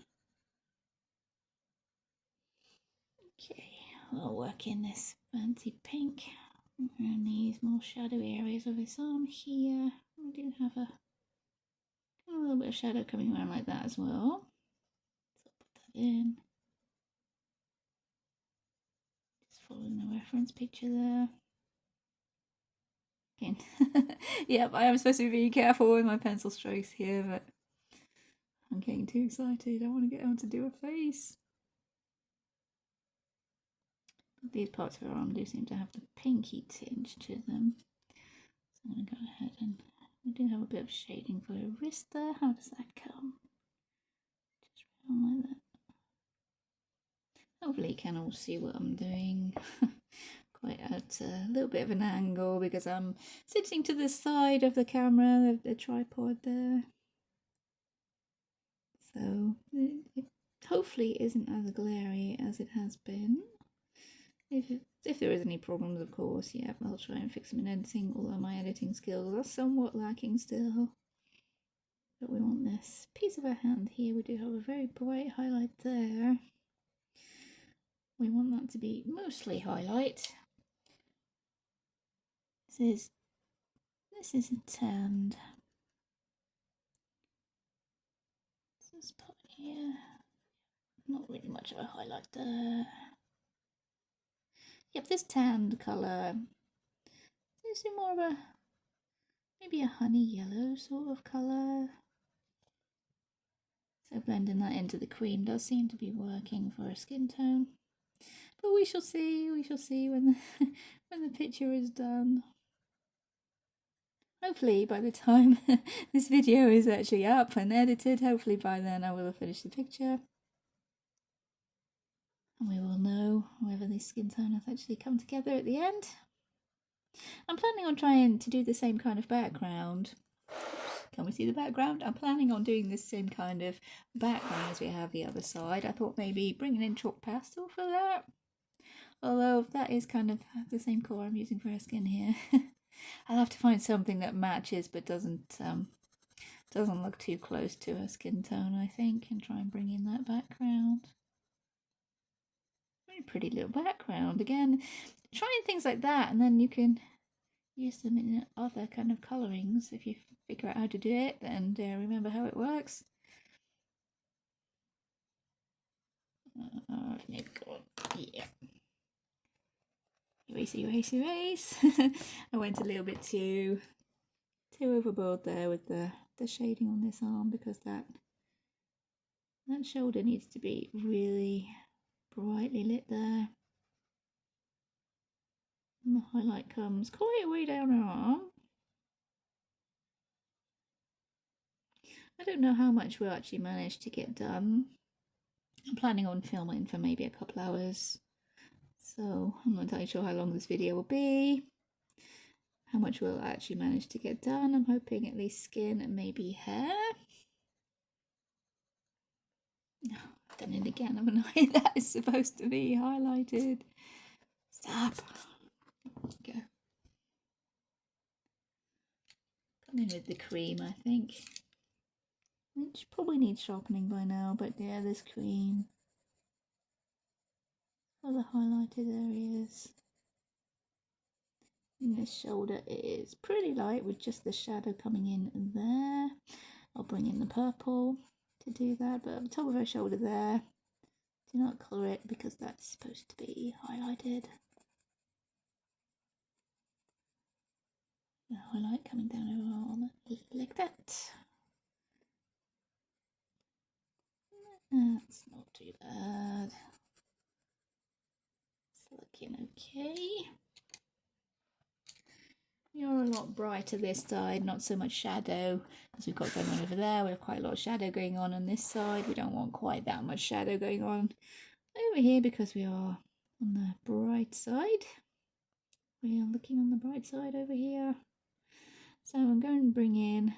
Okay, I'll work in this fancy pink around these more shadowy areas of his arm here. I do have a little bit of shadow coming around like that as well. So I'll put that in. Just following the reference picture there. Again, yep, I am supposed to be careful with my pencil strokes here, but I'm getting too excited. I want to get on to do a face. These parts of her arm do seem to have the pinky tinge to them. So I'm going to go ahead and we do have a bit of shading for her wrist there. How does that come? Just round like that. Hopefully you can all see what I'm doing. Quite at a little bit of an angle because I'm sitting to the side of the camera, the tripod there. So it hopefully isn't as glary as it has been. If there is any problems, of course, yeah, I'll try and fix them in editing, although my editing skills are somewhat lacking still. But we want this piece of her hand here. We do have a very bright highlight there. We want that to be mostly highlight. This is a tanned. This part here, not really much of a highlight there. Yep, this tanned colour is more of a maybe a honey yellow sort of colour. So blending that into the cream does seem to be working for a skin tone. But we shall see when the when the picture is done. Hopefully by the time this video is actually up and edited, hopefully by then I will have finished the picture. And we will know whether the skin tone has actually come together at the end. I'm planning on trying to do the same kind of background. Can we see the background? I'm planning on doing this same kind of background as we have the other side. I thought maybe bringing in chalk pastel for that. Although that is kind of the same colour I'm using for her skin here. I'll have to find something that matches but doesn't look too close to her skin tone, I think, and try and bring in that background. Very pretty little background. Again, trying things like that, and then you can use them in other kind of colourings if you figure out how to do it and remember how it works. Yeah. Erase. I went a little bit too overboard there with the shading on this arm because that shoulder needs to be really brightly lit there. And the highlight comes quite a way down her arm. I don't know how much we'll actually manage to get done. I'm planning on filming for maybe a couple hours. So I'm not entirely sure how long this video will be. How much we'll actually manage to get done. I'm hoping at least skin and maybe hair. No, I've done it again, haven't I? That is supposed to be highlighted. Stop. Go. Come in with the cream, I think. Which probably needs sharpening by now, but yeah, this cream. For the highlighted areas. And this shoulder is pretty light with just the shadow coming in there. I'll bring in the purple to do that, but at the top of her shoulder there, do not colour it because that's supposed to be highlighted. The highlight coming down her arm like that. That's not too bad. It's looking okay. You're a lot brighter this side, not so much shadow as we've got going on over there. We have quite a lot of shadow going on this side. We don't want quite that much shadow going on over here because we are on the bright side. We are looking on the bright side over here. So I'm going to bring in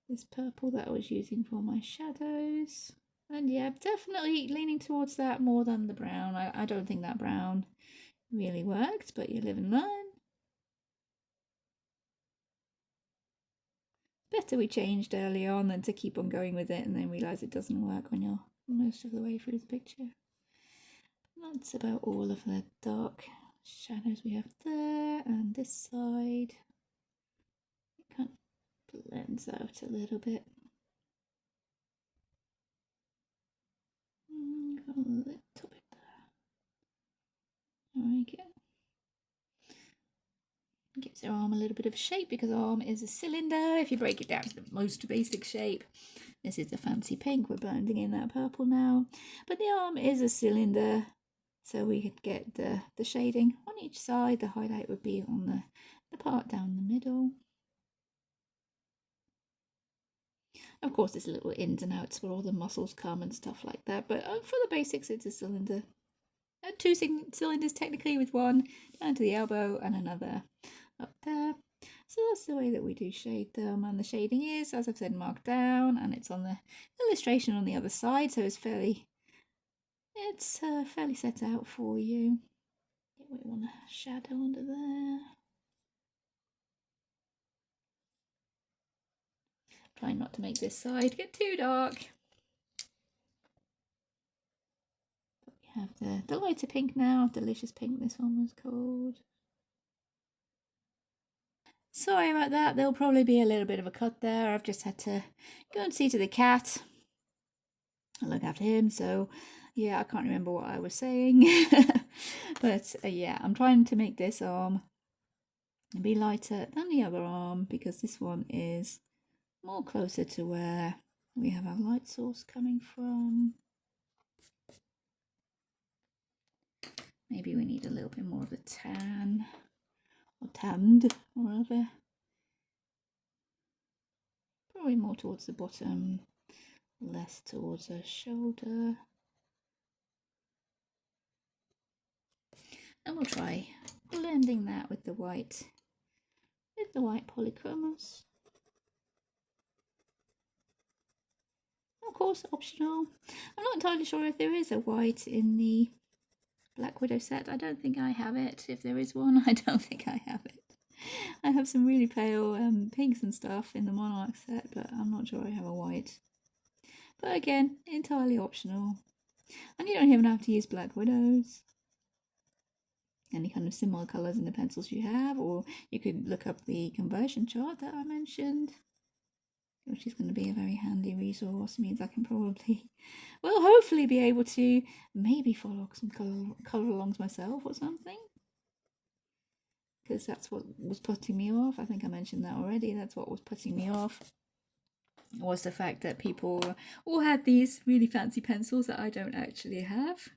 this purple that I was using for my shadows. And yeah, definitely leaning towards that more than the brown. I don't think that brown really worked, but you live and learn. Better we changed early on than to keep on going with it and then realise it doesn't work when you're most of the way through the picture. That's about all of the dark shadows we have there, and this side. It kind of blends out a little bit. Got a little bit there. There we go. Gives our arm a little bit of shape because our arm is a cylinder. If you break it down to the most basic shape, this is the fancy pink. We're blending in that purple now, but the arm is a cylinder, so we could get the shading on each side. The highlight would be on the part down the middle. Of course, there's little ins and outs where all the muscles come and stuff like that, but for the basics, it's a cylinder. Two cylinders technically, with one down to the elbow and another up there. So that's the way that we do shade them, and the shading is, as I've said, marked down, and it's on the illustration on the other side, so it's fairly set out for you. We want a shadow under there. Try not to make this side get too dark. We have the lighter pink now, delicious pink this one was called. Sorry about that, there'll probably be a little bit of a cut there. I've just had to go and see to the cat and look after him, so yeah, I can't remember what I was saying. But yeah, I'm trying to make this arm be lighter than the other arm because this one is more closer to where we have our light source coming from. Maybe we need a little bit more of a tan, or tanned, or rather. Probably more towards the bottom, less towards the shoulder. And we'll try blending that with the white polychromos. Of course, optional. I'm not entirely sure if there is a white in the Black Widow set. I don't think I have it. If there is one, I don't think I have it. I have some really pale pinks and stuff in the Monarch set, but I'm not sure I have a white. But again, entirely optional. And you don't even have to use Black Widows. Any kind of similar colours in the pencils you have, or you could look up the conversion chart that I mentioned, which is going to be a very handy resource. It means I can probably, well, hopefully be able to maybe follow some colour alongs myself or something. Because that's what was putting me off. I think I mentioned that already. That's what was putting me off, was the fact that people all had these really fancy pencils that I don't actually have.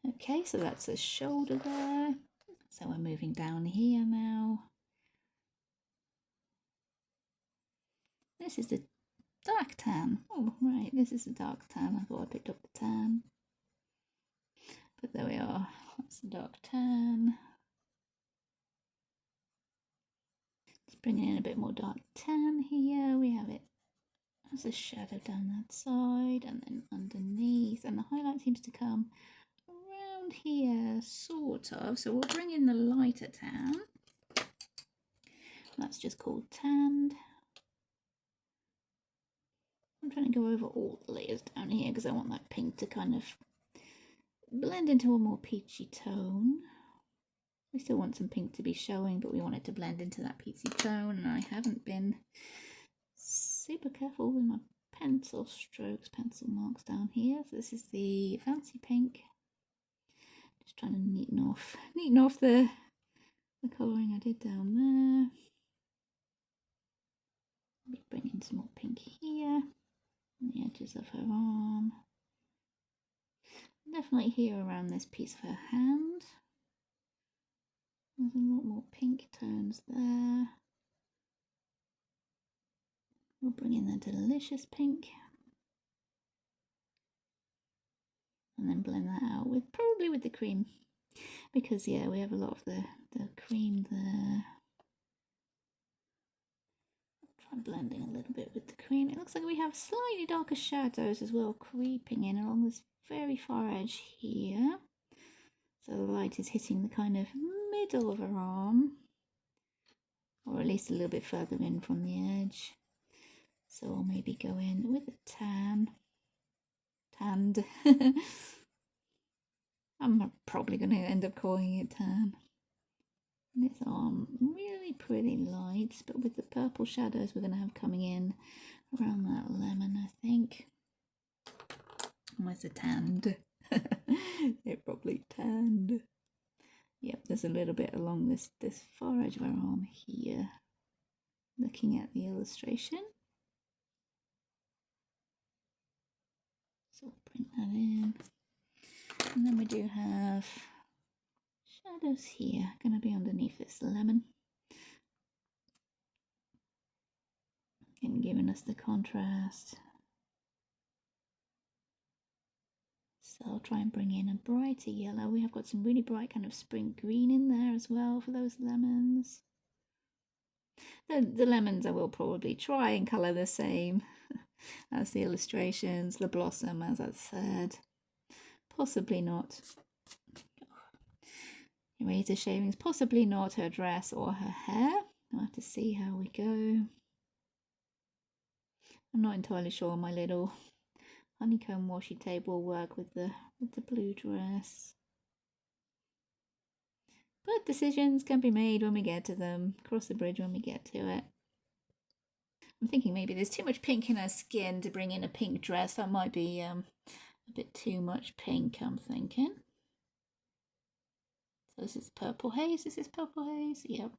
Okay, so that's a shoulder there. So we're moving down here now. This is the dark tan. Oh, right, this is the dark tan. I thought I picked up the tan. But there we are. That's the dark tan. Just bringing in a bit more dark tan here. We have it as a shadow down that side and then underneath. And the highlight seems to come around here, sort of. So we'll bring in the lighter tan. That's just called tanned. I'm trying to go over all the layers down here because I want that pink to kind of blend into a more peachy tone. We still want some pink to be showing, but we want it to blend into that peachy tone, and I haven't been super careful with my pencil strokes, pencil marks down here. So this is the fancy pink. Just trying to neaten off the colouring I did down there. Bring in some more pink here, on the edges of her arm. Definitely here around this piece of her hand. There's a lot more pink tones there. We'll bring in the delicious pink. And then blend that out with, probably with the cream. Because yeah, we have a lot of the cream there. Try blending a little bit with the cream. It looks like we have slightly darker shadows as well creeping in along this very far edge here. So the light is hitting the kind of middle of her arm, or at least a little bit further in from the edge. So I'll maybe go in with a tanned. I'm probably going to end up calling it tan. This arm, really pretty lights, but with the purple shadows we're going to have coming in around that lemon, I think. Almost a tanned. It probably tanned. Yep, there's a little bit along this far edge of our arm here. Looking at the illustration. So we'll bring that in. And then we do have shadows here, going to be underneath this lemon. And giving us the contrast. So I'll try and bring in a brighter yellow. We have got some really bright kind of spring green in there as well for those lemons. The lemons I will probably try and colour the same as the illustrations, the blossom as I said. Possibly not. Eraser shavings, possibly not her dress or her hair. I'll have to see how we go. I'm not entirely sure my little honeycomb washi tape will work with the blue dress. But decisions can be made when we get to them. Cross the bridge when we get to it. I'm thinking maybe there's too much pink in her skin to bring in a pink dress. That might be a bit too much pink, I'm thinking. So this is purple haze. This is purple haze. Yep.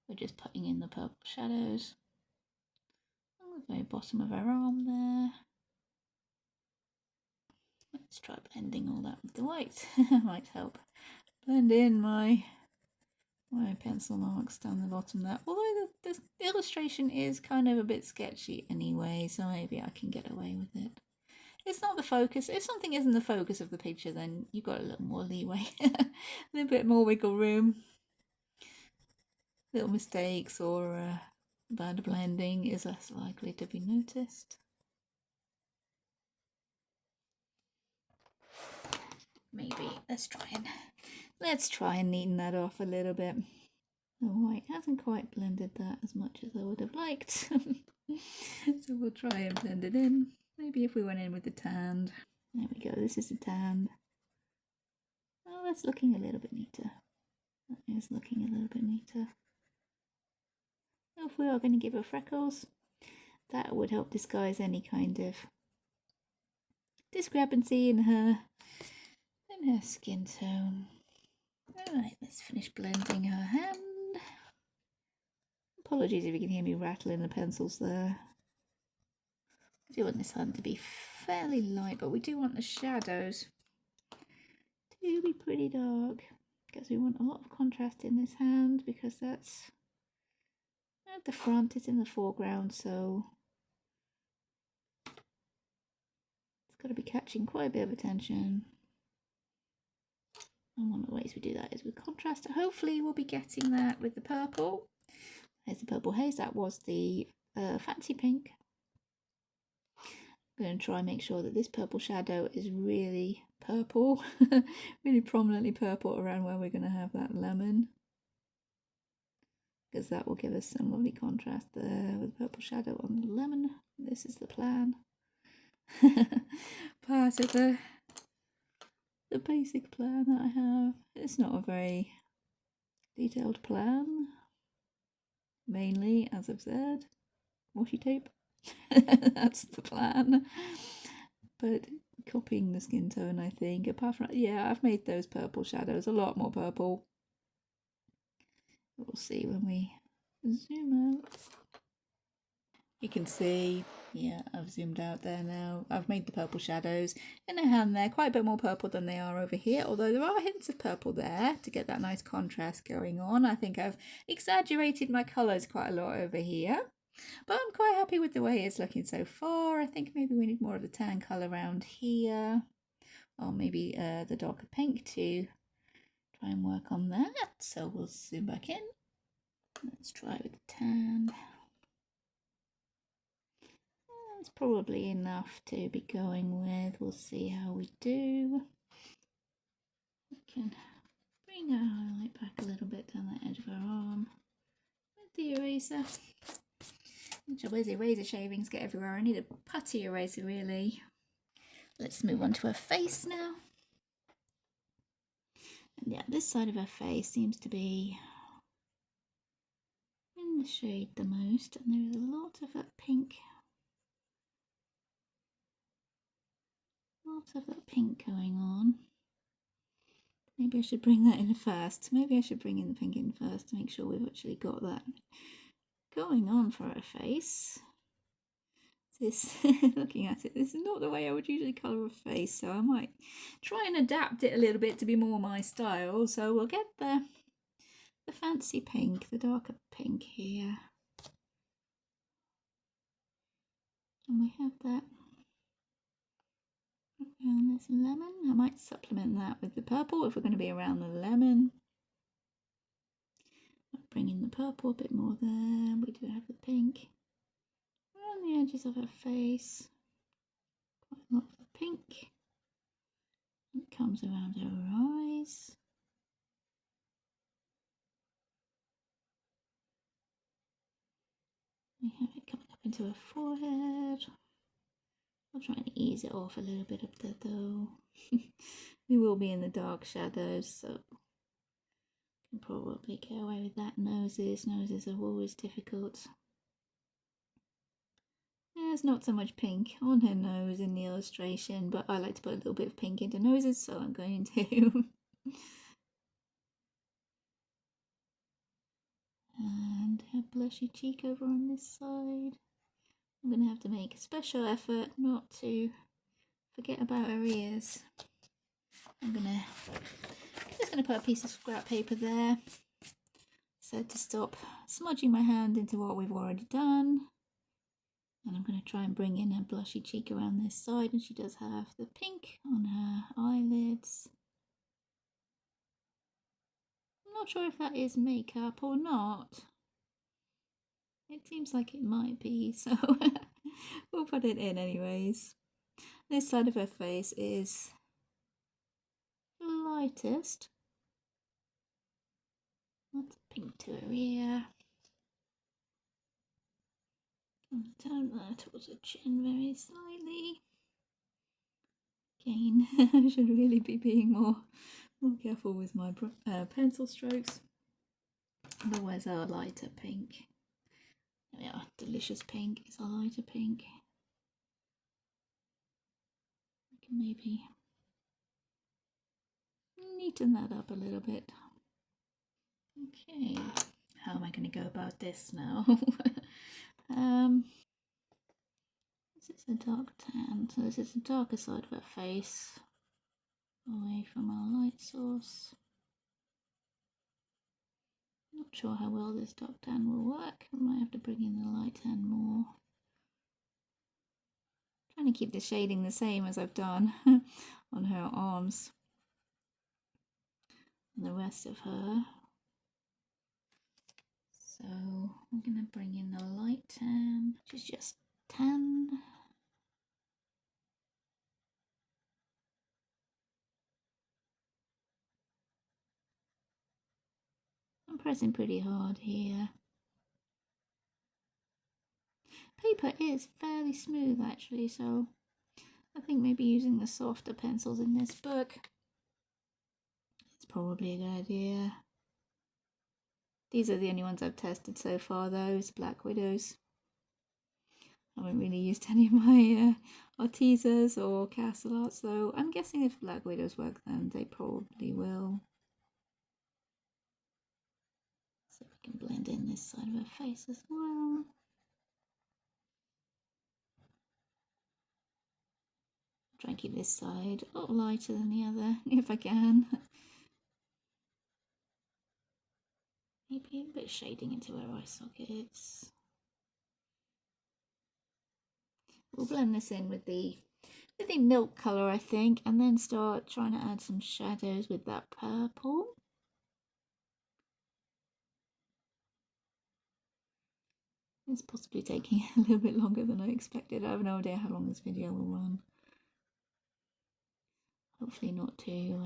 We're just putting in the purple shadows on the very bottom of our arm there. Let's try blending all that with the white. Might help blend in my pencil marks down the bottom there. Although the illustration is kind of a bit sketchy anyway, so maybe I can get away with it. It's not the focus. If something isn't the focus of the picture, then you've got a little more leeway. A little bit more wiggle room. Little mistakes or bad blending is less likely to be noticed. Maybe let's try and neaten that off a little bit. The white hasn't quite blended that as much as I would have liked. So we'll try and blend it in. Maybe if we went in with the tanned. There we go, this is the tanned. Oh, that's looking a little bit neater. That is looking a little bit neater. If we are going to give her freckles, that would help disguise any kind of discrepancy in her skin tone. Alright, let's finish blending her hand. Apologies if you can hear me rattling the pencils there. I do want this hand to be fairly light, but we do want the shadows to be pretty dark because we want a lot of contrast in this hand, because that's at the front, it's in the foreground, so it's got to be catching quite a bit of attention. And one of the ways we do that is with contrast. Hopefully we'll be getting that with the purple. Here's the purple haze. That was the fancy pink. I'm going to try and make sure that this purple shadow is really purple, really prominently purple around where we're going to have that lemon, because that will give us some lovely contrast there with purple shadow on the lemon. This is the plan. Part of the basic plan that I have. It's not a very detailed plan. Mainly, as I've said, washi tape. That's the plan. But copying the skin tone, I think. Apart from, yeah, I've made those purple shadows a lot more purple. We'll see when we zoom out. You can see, yeah, I've zoomed out there now. I've made the purple shadows in a hand there, quite a bit more purple than they are over here, although there are hints of purple there to get that nice contrast going on. I think I've exaggerated my colours quite a lot over here, but I'm quite happy with the way it's looking so far. I think maybe we need more of the tan colour around here, or maybe the darker pink to try and work on that. So we'll zoom back in. Let's try with the tan. That's probably enough to be going with. We'll see how we do. We can bring our highlight back a little bit down the edge of our arm with the eraser. Where's the eraser shavings get everywhere? I need a putty eraser really. Let's move on to her face now. And yeah, this side of her face seems to be in the shade the most, and there is a lot of that pink. Lots of that pink going on. Maybe I should bring that in first. Maybe I should bring in the pink in first to make sure we've actually got that going on for her face. This, looking at it, this is not the way I would usually colour a face, so I might try and adapt it a little bit to be more my style. So we'll get the fancy pink, the darker pink here. And we have that. And there's lemon. I might supplement that with the purple if we're going to be around the lemon. Bring in the purple a bit more there. We do have the pink around the edges of her face. Quite a lot of the pink. It comes around her eyes. We have it coming up into her forehead. I'll try and ease it off a little bit up there though. We will be in the dark shadows, so can probably get away with that. Noses are always difficult. There's not so much pink on her nose in the illustration, but I like to put a little bit of pink into noses, so I'm going to. And her blushy cheek over on this side. I'm going to have to make a special effort not to forget about her ears. I'm just going to put a piece of scrap paper there, so to stop smudging my hand into what we've already done. And I'm going to try and bring in her blushy cheek around this side, and she does have the pink on her eyelids. I'm not sure if that is makeup or not. It seems like it might be, so we'll put it in anyways. This side of her face is the lightest. Lots of pink to her ear. And down there towards her chin very slightly. Again, I should really be being more careful with my pencil strokes. Otherwise our lighter pink. There we are, delicious pink is our lighter pink. I can maybe neaten that up a little bit. Okay, how am I going to go about this now? This is a dark tan, so this is the darker side of her face, away from our light source. Not sure how well this dark tan will work. I might have to bring in the light tan more. Trying to keep the shading the same as I've done on her arms and the rest of her. So I'm going to bring in the light tan, which is just tan. I'm pressing pretty hard here. Paper is fairly smooth actually, so I think maybe using the softer pencils in this book is probably a good idea. These are the only ones I've tested so far, those Black Widows. I haven't really used any of my Artisas or Castle Art, so I'm guessing if Black Widows work then they probably will. So we can blend in this side of her face as well. Try and keep this side a little lighter than the other if I can. Maybe a bit of shading into her eye sockets. We'll blend this in with the milk colour, I think, and then start trying to add some shadows with that purple. It's possibly taking a little bit longer than I expected. I have no idea how long this video will run. Hopefully not too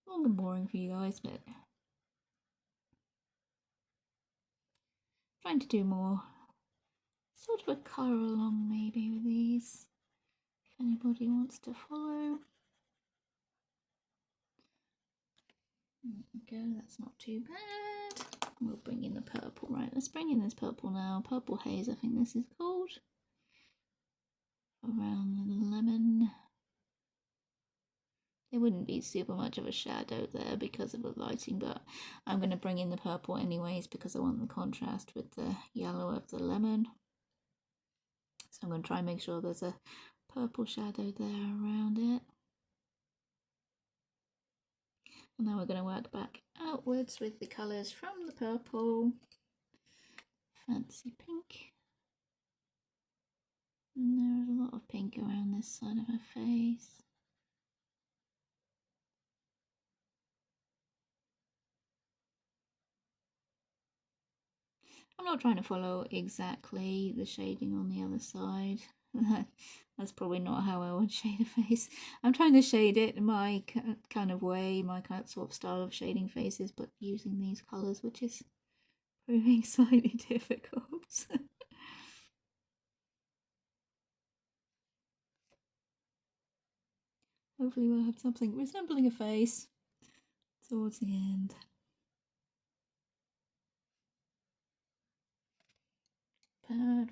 long and boring for you guys, but trying to do more sort of a colour along maybe with these, if anybody wants to follow. There we go, that's not too bad. We'll bring in the purple. Right, let's bring in this purple now. Purple Haze, I think this is called. Around the lemon. There wouldn't be super much of a shadow there because of the lighting, but I'm going to bring in the purple anyways because I want the contrast with the yellow of the lemon. So I'm going to try and make sure there's a purple shadow there around it. And now we're going to work back outwards with the colours from the purple. Fancy pink. And there's a lot of pink around this side of her face. I'm not trying to follow exactly the shading on the other side. That's probably not how I would shade a face. I'm trying to shade it my kind of way, my kind of sort of style of shading faces, but using these colours, which is proving slightly difficult. Hopefully we'll have something resembling a face towards the end.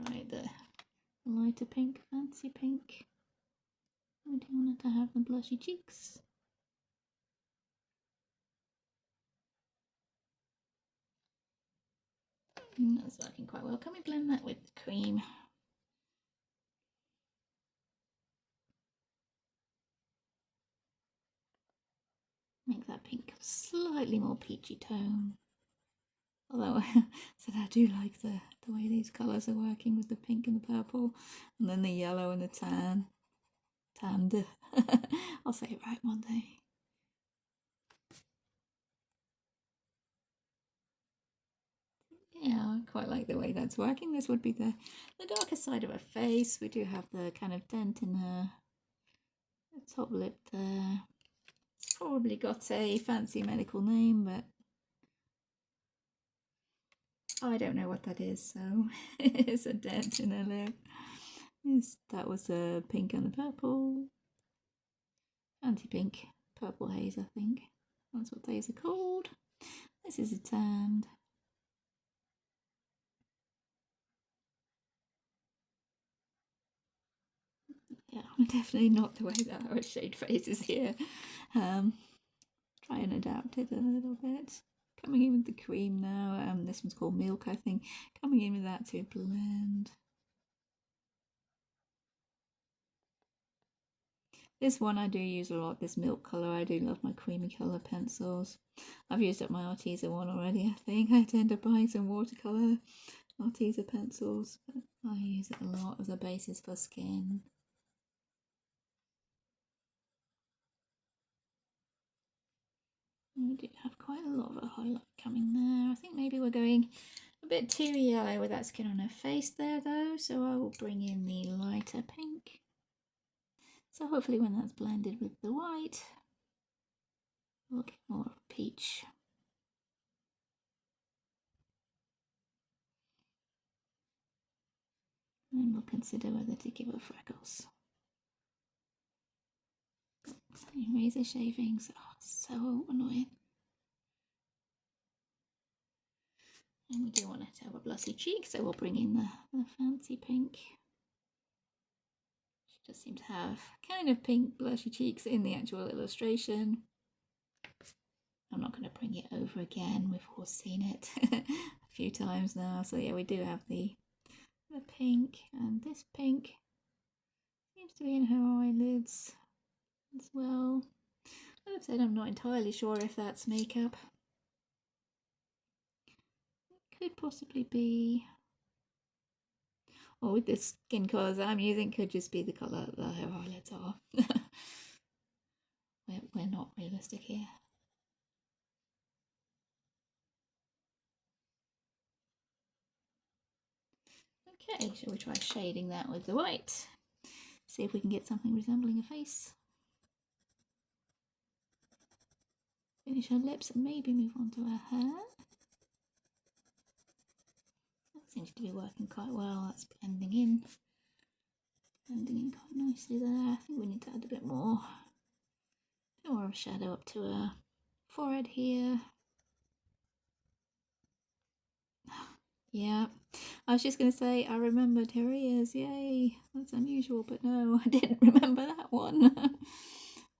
Right, the lighter pink, fancy pink. I do want it to have the blushy cheeks. And that's working quite well. Can we blend that with the cream? Make that pink a slightly more peachy tone. Although I do like the way these colours are working with the pink and the purple, and then the yellow and the tan. Tanned. I'll say it right one day. Yeah, I quite like the way that's working. This would be the darker side of her face. We do have the kind of dent in her top lip there. It's probably got a fancy medical name, but I don't know what that is, so it's a dent in her lip. That was the pink and the purple. Anti-pink, purple haze, I think. That's what these are called. This is a tanned. Yeah, definitely not the way that I would shade faces here. Try and adapt it a little bit. Coming in with the cream now. This one's called Milk, I think. Coming in with that to blend. This one I do use a lot, this milk colour. I do love my creamy colour pencils. I've used up my Arteza one already, I think. I tend to buy some watercolour Arteza pencils, but I use it a lot as a basis for skin. We do have quite a lot of a highlight coming there. I think maybe we're going a bit too yellow with that skin on her face there though, so I will bring in the lighter pink. So hopefully when that's blended with the white, we'll get more of a peach. And then we'll consider whether to give her freckles. Razor shavings, oh, so annoying. And we do want it to have a blushy cheek, so we'll bring in the fancy pink. She does seem to have kind of pink blushy cheeks in the actual illustration. I'm not going to bring it over again, we've all seen it a few times now. So yeah, we do have the pink, and this pink seems to be in her eyelids as well. As I've said, I'm not entirely sure if that's makeup. It could possibly be, or with the skin colours I'm using, could just be the colour that her eyelids are. We're not realistic here. Okay, shall we try shading that with the white? See if we can get something resembling a face. Finish her lips and maybe move on to her hair. That seems to be working quite well. That's blending in. Blending in quite nicely there. I think we need to add a bit more of a shadow up to her forehead here. Yeah, I was just going to say, I remembered her ears. Yay, that's unusual, but no, I didn't remember that one.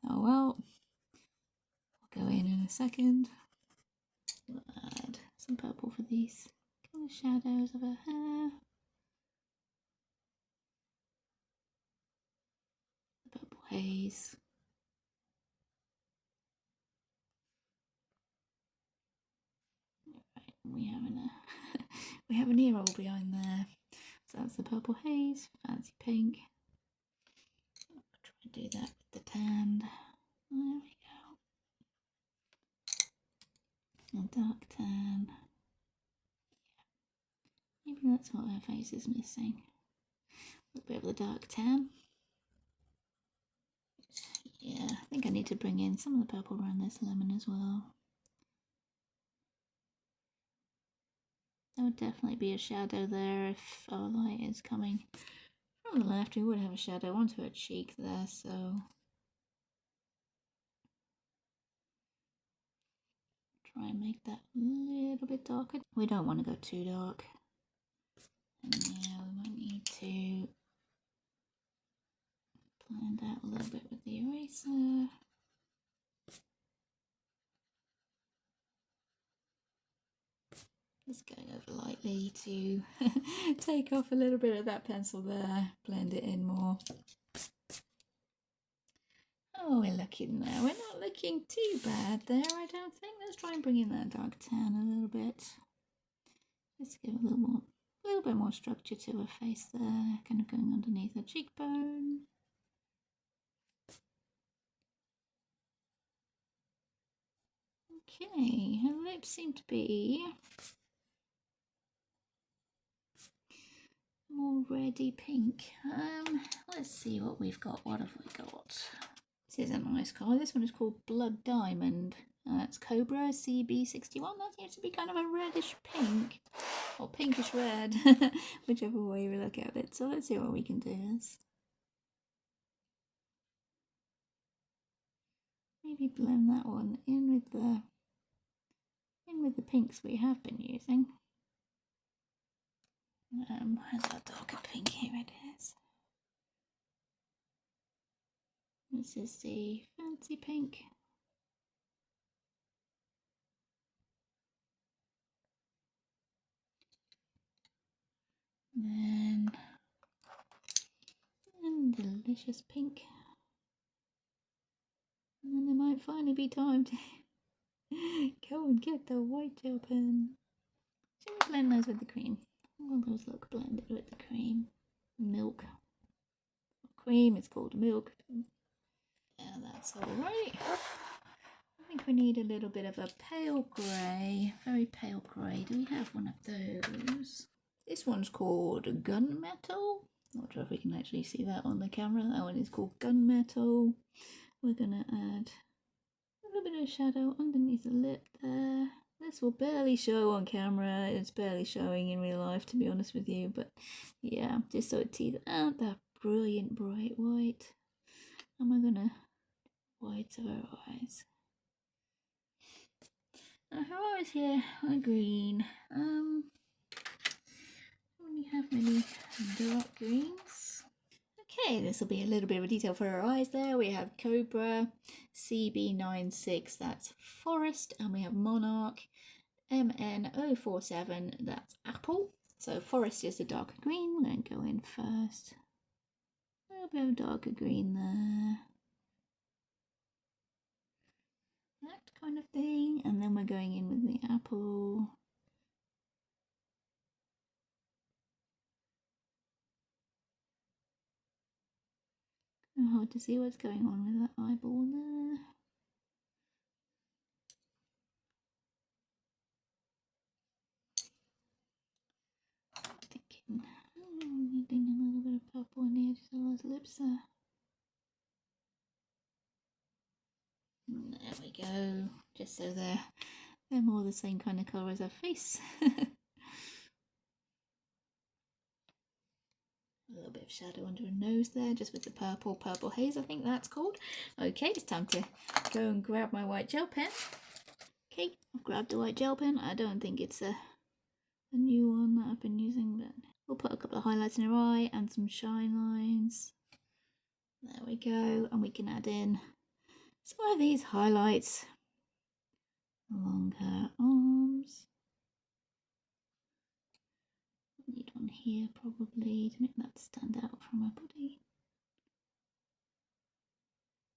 Oh well, we'll go in a second. We'll add some purple for these kind of shadows of her hair. Purple haze. Right, we have an ear roll behind there. So that's the purple haze, fancy pink. I'll try and do that with the tan. There we go. A dark tan. Maybe that's what her face is missing. A little bit of the dark tan. Yeah, I think I need to bring in some of the purple around this lemon as well. There would definitely be a shadow there if our light is coming from the left. We would have a shadow onto her cheek there, so try and make that a little bit darker. We don't want to go too dark. And yeah, we might need to blend out a little bit with the eraser. Just going over lightly to take off a little bit of that pencil there, blend it in more. Oh, we're looking there. We're not looking too bad there, I don't think. Let's try and bring in that dark tan a little bit. Just give a little bit more structure to her face there, kind of going underneath her cheekbone. Okay, her lips seem to be more reddy pink. Let's see what we've got. What have we got? This is a nice colour. This one is called Blood Diamond. It's Cobra CB61. That seems to be kind of a reddish pink, or pinkish red, whichever way we look at it. So let's see what we can do. Maybe blend that one in with the pinks we have been using. Where's that darker pink? Here it is. This is the fancy pink. And delicious pink. And then there might finally be time to go and get the white gel pen. Shall we blend those with the cream? All those look blended with the cream. Milk. Cream, it's called milk. Yeah, that's alright. I think we need a little bit of a pale grey, very pale grey. Do we have one of those? This one's called Gunmetal. Not sure if we can actually see that on the camera. That one is called Gunmetal. We're gonna add a little bit of shadow underneath the lip there. This will barely show on camera. It's barely showing in real life, to be honest with you. But yeah, just so it teeth out that brilliant bright white. And we're gonna white of her eyes. Now her eyes here are green. Don't really have many dark greens. Okay, this will be a little bit of a detail for her eyes there. We have Cobra CB96, that's Forest, and we have Monarch MN 047, that's Apple. So Forest is the darker green. We're going to go in first. A little bit of darker green there. That kind of thing. And then we're going in with the apple. Hard to see what's going on with that eyeball there. Thinking adding a little bit of purple in the edges of those lips there. There we go, just so they're more the same kind of colour as her face. A little bit of shadow under her nose there, just with the purple haze, I think that's called. Okay, it's time to go and grab my white gel pen. Okay, I've grabbed the white gel pen. I don't think it's a new one that I've been using, but we'll put a couple of highlights in her eye and some shine lines. There we go, and we can add in some of these highlights along her arms. Need one here probably to make that stand out from her body.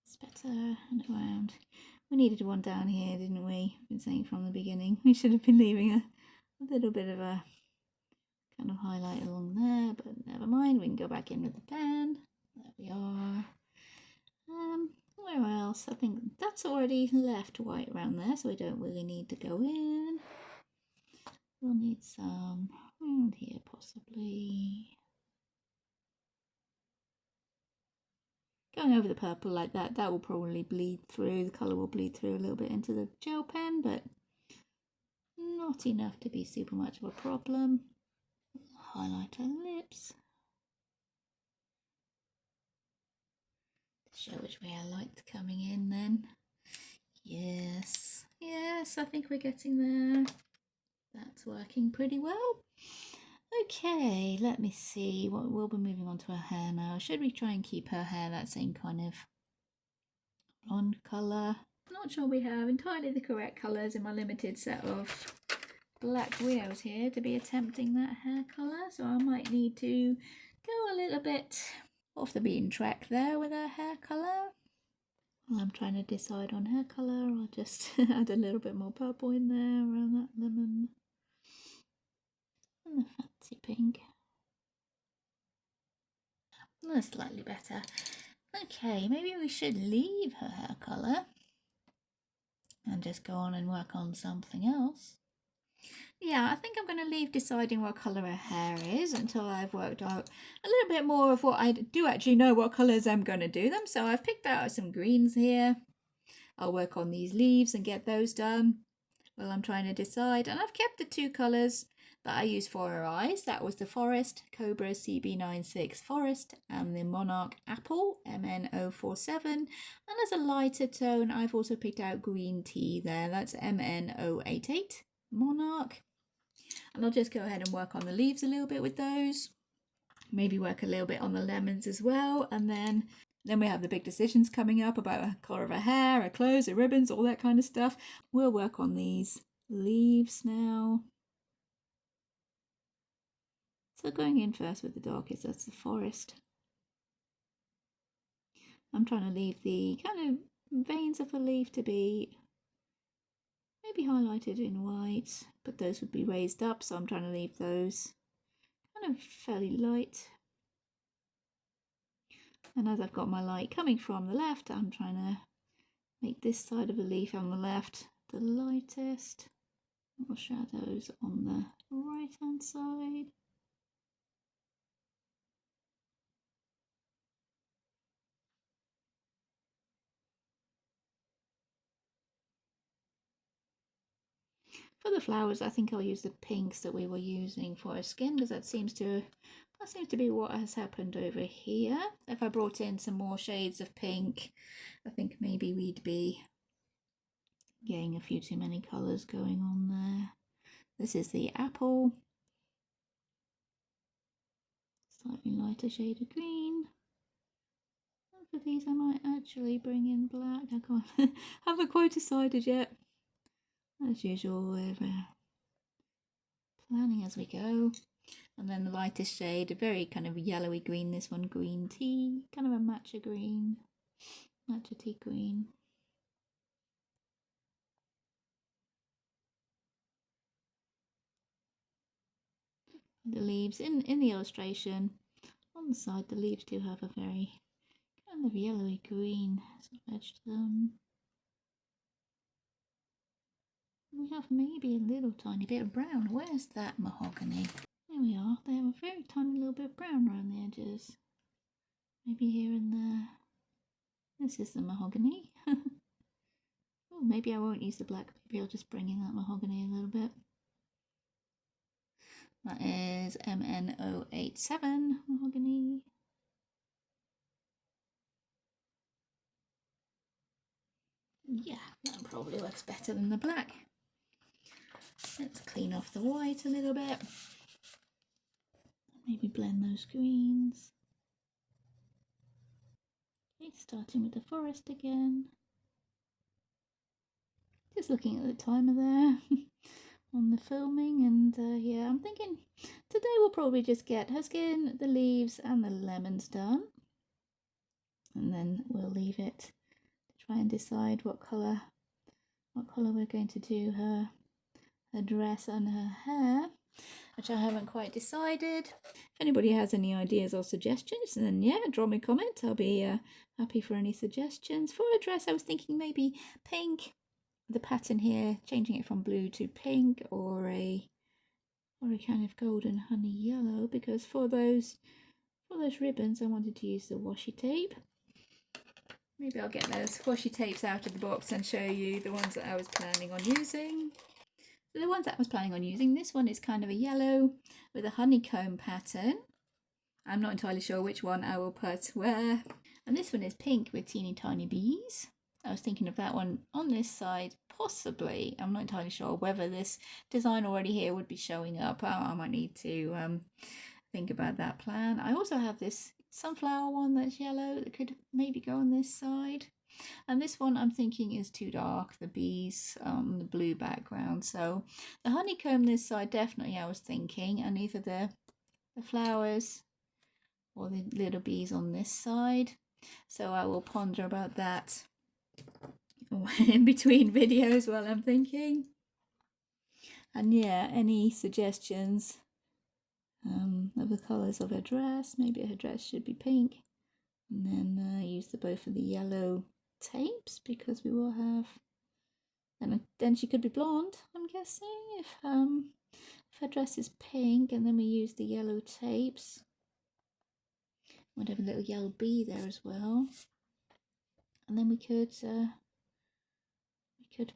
It's better and around. We needed one down here, didn't we? I've been saying from the beginning. We should have been leaving a little bit of a kind of highlight along there, but never mind. We can go back in with the pen. There we are. Where else? I think that's already left white around there, so we don't really need to go in. We'll need some around here possibly. Going over the purple like that, that will probably bleed through. The colour will bleed through a little bit into the gel pen, but not enough to be super much of a problem. Highlight her lips. To show which way I liked coming in then. Yes, I think we're getting there. That's working pretty well. Okay, let me see. We'll be moving on to her hair now. Should we try and keep her hair that same kind of blonde colour? I'm not sure we have entirely the correct colours in my limited set of black widows here to be attempting that hair colour, so I might need to go a little bit off the beaten track there with her hair colour. While I'm trying to decide on hair colour, I'll just add a little bit more purple in there around that lemon and the fancy pink. That's slightly better. Okay, maybe we should leave her hair colour and just go on and work on something else. Yeah, I think I'm going to leave deciding what colour her hair is until I've worked out a little bit more of what I do actually know what colours I'm going to do them. So I've picked out some greens here. I'll work on these leaves and get those done while I'm trying to decide. And I've kept the two colours that I used for her eyes. That was the Forest Cobra CB96 Forest and the Monarch Apple MN047. And as a lighter tone, I've also picked out green tea there. That's MN088 Monarch. And I'll just go ahead and work on the leaves a little bit with those. Maybe work a little bit on the lemons as well. And then we have the big decisions coming up about the colour of her hair, her clothes, her ribbons, all that kind of stuff. We'll work on these leaves now. So going in first with the darkest, that's the forest. I'm trying to leave the kind of veins of the leaf to be maybe highlighted in white, but those would be raised up, so I'm trying to leave those kind of fairly light. And as I've got my light coming from the left, I'm trying to make this side of the leaf on the left the lightest. More shadows on the right hand side. For the flowers, I think I'll use the pinks that we were using for her skin, because that seems to be what has happened over here. If I brought in some more shades of pink, I think maybe we'd be getting a few too many colours going on there. This is the apple. Slightly lighter shade of green. And for these I might actually bring in black. I can't haven't quite decided yet. As usual, we're planning as we go. And then the lightest shade, a very kind of yellowy green, this one green tea, kind of a matcha green, matcha tea green. The leaves, in the illustration, on the side the leaves do have a very kind of yellowy green sort of edge to them. We have maybe a little tiny bit of brown. Where's that mahogany? There we are. They have a very tiny little bit of brown around the edges. Maybe here and there. This is the mahogany. Oh, maybe I won't use the black. Maybe I'll just bring in that mahogany a little bit. That is MN087 mahogany. Yeah, that probably works better than the black. Let's clean off the white a little bit. Maybe blend those greens. Okay, starting with the forest again. Just looking at the timer there on the filming, and yeah, I'm thinking today we'll probably just get her skin, the leaves and the lemons done, and then we'll leave it to try and decide what colour we're going to do her dress and her hair, which I haven't quite decided. If anybody has any ideas or suggestions, then yeah, drop me a comment. I'll be happy for any suggestions. For a dress, I was thinking maybe pink. The pattern here, changing it from blue to pink, or a kind of golden honey yellow, because for those ribbons I wanted to use the washi tape. Maybe I'll get those washi tapes out of the box and show you the ones that I was planning on using. So the ones that I was planning on using, this one is kind of a yellow with a honeycomb pattern. I'm not entirely sure which one I will put where. And this one is pink with teeny tiny bees. I was thinking of that one on this side, possibly. I'm not entirely sure whether this design already here would be showing up. I might need to think about that plan. I also have this sunflower one that's yellow that could maybe go on this side. And this one I'm thinking is too dark, the bees on the blue background. So the honeycomb this side, definitely I was thinking, and either the flowers or the little bees on this side. So I will ponder about that in between videos while I'm thinking. And yeah, any suggestions of the colours of her dress? Maybe her dress should be pink, and then use both of the yellow tapes, because we will have, and then she could be blonde, I'm guessing, if her dress is pink, and then we use the yellow tapes. Might have a little yellow bee there as well, and then we could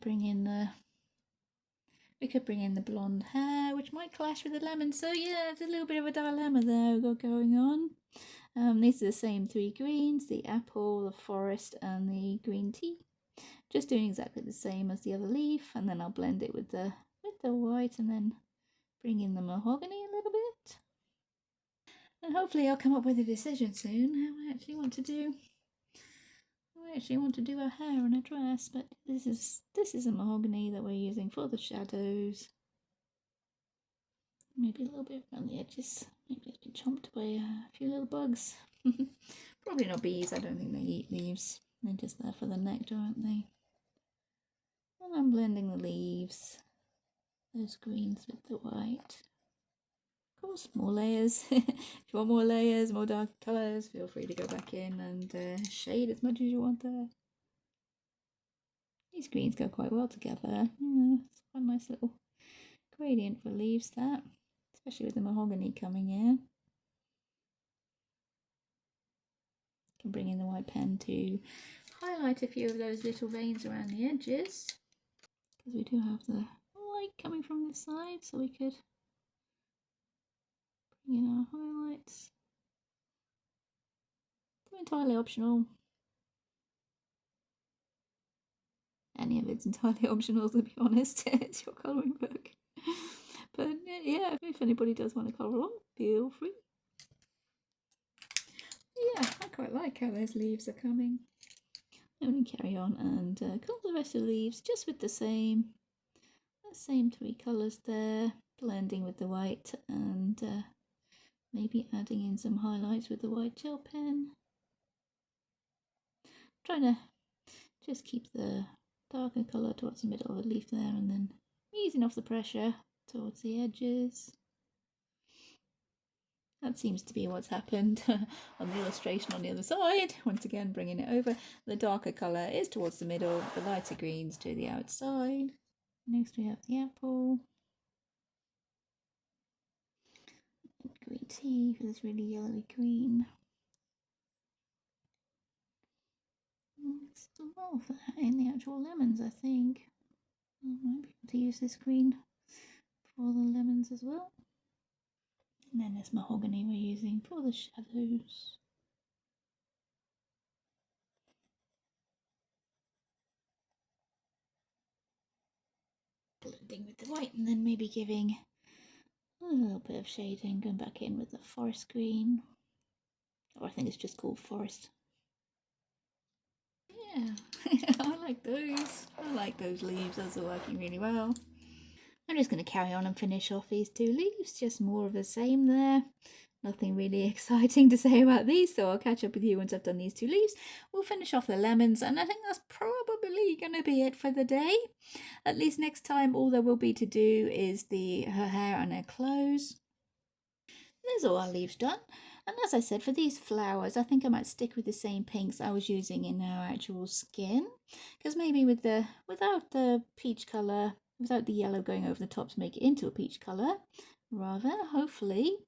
bring in the blonde hair, which might clash with the lemon. So yeah, it's a little bit of a dilemma there we've got going on. These are the same three greens: the apple, the forest, and the green tea. Just doing exactly the same as the other leaf, and then I'll blend it with the white, and then bring in the mahogany a little bit. And hopefully I'll come up with a decision soon how I actually want to do her hair and her dress. But this is a mahogany that we're using for the shadows. Maybe a little bit around the edges. Maybe it's been chomped by a few little bugs. Probably not bees. I don't think they eat leaves. They're just there for the nectar, aren't they? And I'm blending the leaves, those greens with the white. Of course, more layers. If you want more layers, more dark colours, feel free to go back in and shade as much as you want there. These greens go quite well together. Yeah, it's quite a nice little gradient for leaves, that, especially with the mahogany coming in. Can bring in the white pen to highlight a few of those little veins around the edges, because we do have the light coming from this side, so we could bring in our highlights. They're entirely optional. Any of it's entirely optional, to be honest. It's your colouring book. But yeah, if anybody does want to colour along, feel free. Yeah, I quite like how those leaves are coming. I'm going to carry on and colour the rest of the leaves just with the same three colours there, blending with the white, and maybe adding in some highlights with the white gel pen. Trying to just keep the darker colour towards the middle of the leaf there, and then easing off the pressure towards the edges. That seems to be what's happened on the illustration on the other side. Once again, bringing it over. The darker colour is towards the middle, the lighter greens to the outside. Next we have the apple. green tea for this really yellowy green. There's a lot of that in the actual lemons, I think. I might be able to use this green for the lemons as well. And then there's mahogany we're using for the shadows. Blending with the white and then maybe giving a little bit of shading, going back in with the forest green. Or I think it's just called forest. Yeah, I like those. I like those leaves, those are working really well. I'm just going to carry on and finish off these two leaves, just more of the same there. Nothing really exciting to say about these, so I'll catch up with you once I've done these two leaves. We'll finish off the lemons, and I think that's probably going to be it for the day. At least next time, all there will be to do is her hair and her clothes. There's all our leaves done. And as I said, for these flowers, I think I might stick with the same pinks I was using in our actual skin. Because maybe without the peach colour, without the yellow going over the top to make it into a peach colour, rather, hopefully,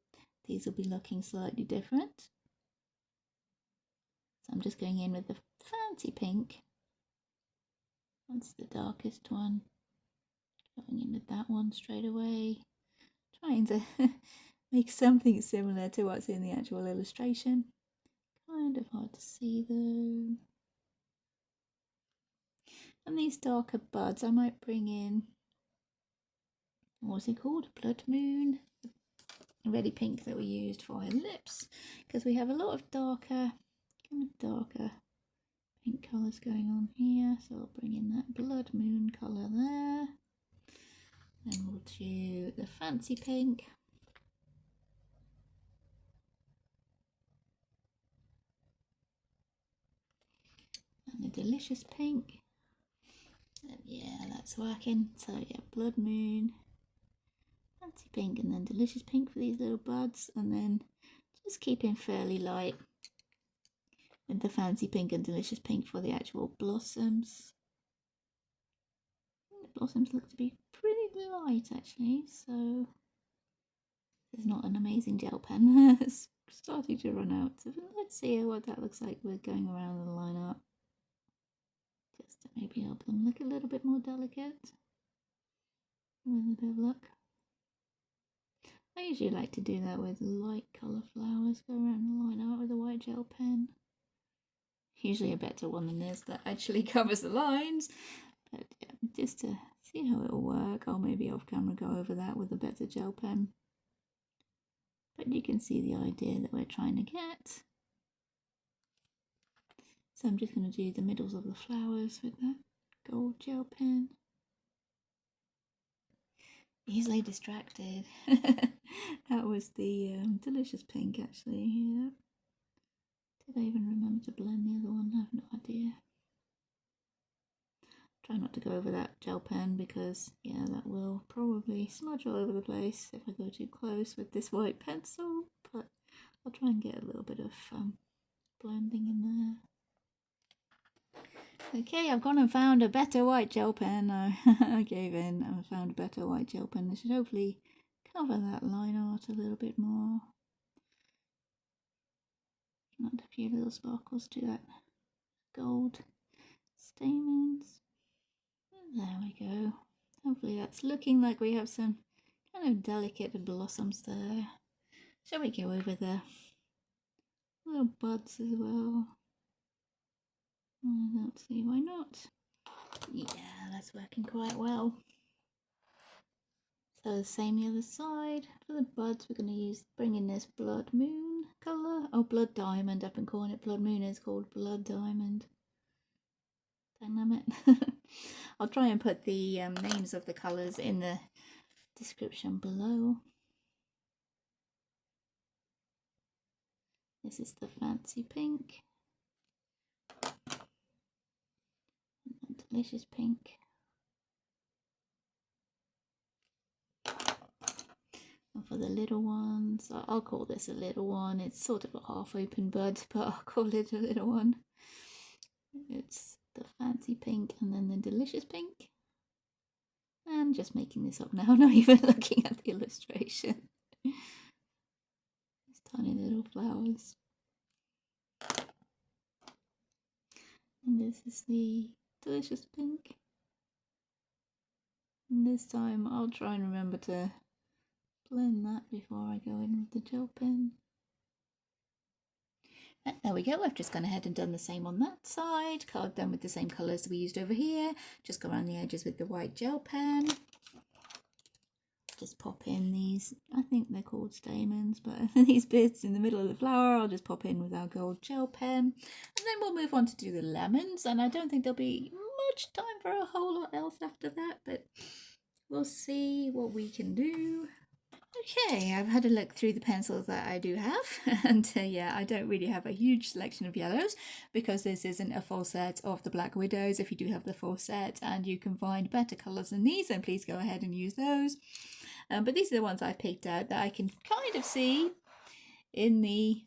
these will be looking slightly different. So I'm just going in with the fancy pink. That's the darkest one. Going in with that one straight away. Trying to make something similar to what's in the actual illustration. Kind of hard to see though. And these darker buds I might bring in, what's it called? Blood Moon. Reddy pink that we used for her lips. Because we have a lot of darker pink colours going on here. So I'll bring in that Blood Moon colour there. Then we'll do the fancy pink. And the delicious pink. And yeah, that's working. So yeah, Blood Moon, fancy pink, and then delicious pink for these little buds. And then just keeping fairly light with the fancy pink and delicious pink for the actual blossoms. The blossoms look to be pretty light actually, so there's not an amazing gel pen. It's starting to run out, so let's see what that looks like with going around the line up, just to maybe help them look a little bit more delicate with a bit of luck. I usually like to do that with light colour flowers, go around the line out with a white gel pen. Usually a better one than this that actually covers the lines, but yeah, just to see how it'll work, I'll maybe off camera go over that with a better gel pen. But you can see the idea that we're trying to get. So I'm just going to do the middles of the flowers with that gold gel pen. Easily distracted. That was the delicious pink actually, yeah. Did I even remember to blend the other one? I have no idea. Try not to go over that gel pen because, yeah, that will probably smudge all over the place if I go too close with this white pencil, but I'll try and get a little bit of blending in there. Okay, I've gone and found a better white gel pen. I gave in and found a better white gel pen. This should hopefully cover that line art a little bit more. Add a few little sparkles to that gold stamens. There we go. Hopefully that's looking like we have some kind of delicate blossoms there. Shall we go over the little buds as well? I don't see why not. Yeah, that's working quite well. So the same the other side. For the buds, we're going to bring in this Blood Moon colour. Oh, Blood Diamond. I've been calling it Blood Moon. It's called Blood Diamond. Dynamic. I'll try and put the names of the colours in the description below. This is the fancy pink. And delicious pink. And for the little ones, I'll call this a little one. It's sort of a half open bud, but I'll call it a little one. It's the fancy pink and then the delicious pink. I'm just making this up now, not even looking at the illustration. Tiny little flowers. And this is the delicious pink. And this time I'll try and remember to blend that before I go in with the gel pen. And there we go, I've just gone ahead and done the same on that side, colored them with the same colours we used over here. Just go around the edges with the white gel pen. Just pop in these, I think they're called stamens, but these bits in the middle of the flower I'll just pop in with our gold gel pen. And then we'll move on to do the lemons, and I don't think there'll be much time for a whole lot else after that, but we'll see what we can do. Okay, I've had a look through the pencils that I do have, and yeah, I don't really have a huge selection of yellows because this isn't a full set of the Black Widows. If you do have the full set and you can find better colours than these, then please go ahead and use those. But these are the ones I've picked out that I can kind of see in the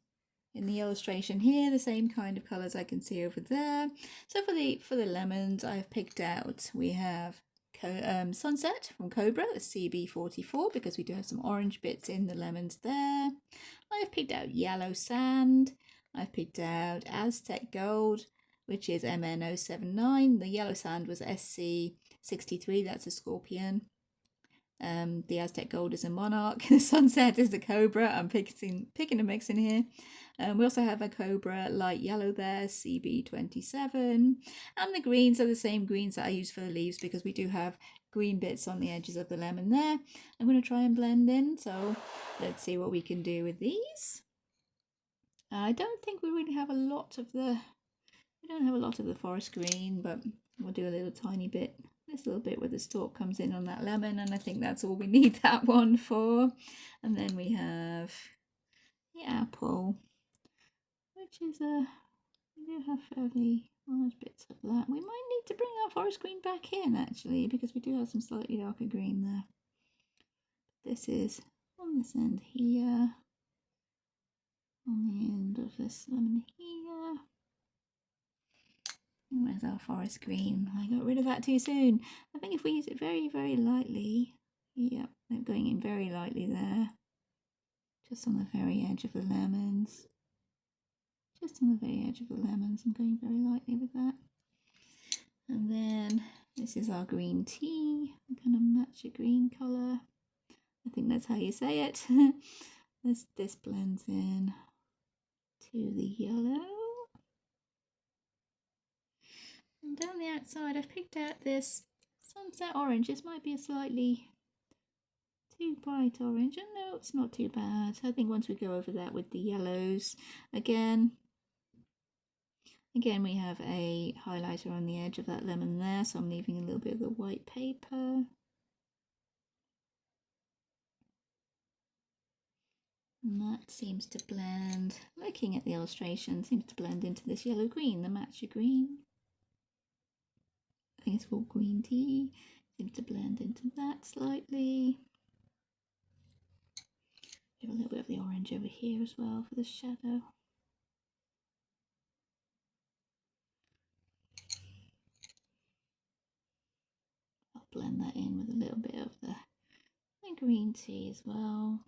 illustration here, the same kind of colours I can see over there. So for the lemons I've picked out, we have Sunset from Cobra, the CB44, because we do have some orange bits in the lemons there. I've picked out Yellow Sand. I've picked out Aztec Gold, which is MN079. The Yellow Sand was SC63, that's a Scorpion. The Aztec Gold is a Monarch. The Sunset is the Cobra. I'm picking a mix in here. We also have a Cobra light yellow there, CB27. And the greens are the same greens that I use for the leaves because we do have green bits on the edges of the lemon there. I'm going to try and blend in, so let's see what we can do with these. I don't think we really have a lot of the... We don't have a lot of the forest green, but we'll do a little tiny bit. This little bit where the stalk comes in on that lemon, and I think that's all we need that one for. And then we have the apple, which is we do have fairly large bits of that. We might need to bring our forest green back in actually, because we do have some slightly darker green there. This is on this end here, on the end of this lemon here. Where's our forest green? I got rid of that too soon. I think if we use it very, very lightly, yep, they're going in very lightly there. Just on the very edge of the lemons. Just on the very edge of the lemons, I'm going very lightly with that. And then this is our green tea. I'm going to match a green colour. I think that's how you say it. This blends in to the yellow. And down the outside I've picked out this sunset orange. This might be a slightly too bright orange, and no, it's not too bad. I think once we go over that with the yellows, again we have a highlighter on the edge of that lemon there, so I'm leaving a little bit of the white paper. And that seems to blend, looking at the illustration, seems to blend into this yellow green, the matcha green. I think it's called green tea. Seems to blend into that slightly. Give a little bit of the orange over here as well for the shadow. I'll blend that in with a little bit of the green tea as well.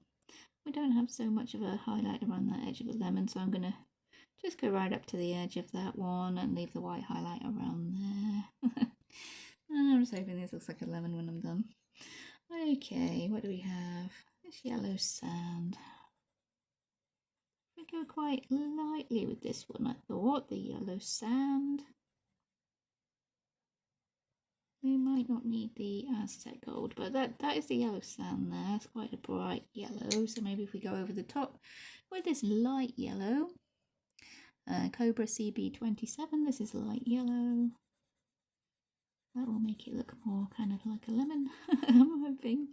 We don't have so much of a highlight around that edge of the lemon, so I'm going to just go right up to the edge of that one and leave the white highlight around there. I'm just hoping this looks like a lemon when I'm done. Okay, what do we have? This yellow sand. We go quite lightly with this one, I thought. The yellow sand. We might not need the Aztec Gold, but that is the yellow sand there. It's quite a bright yellow, so maybe if we go over the top with this light yellow. Cobra CB27, this is light yellow. That will make it look more kind of like a lemon, I'm hoping.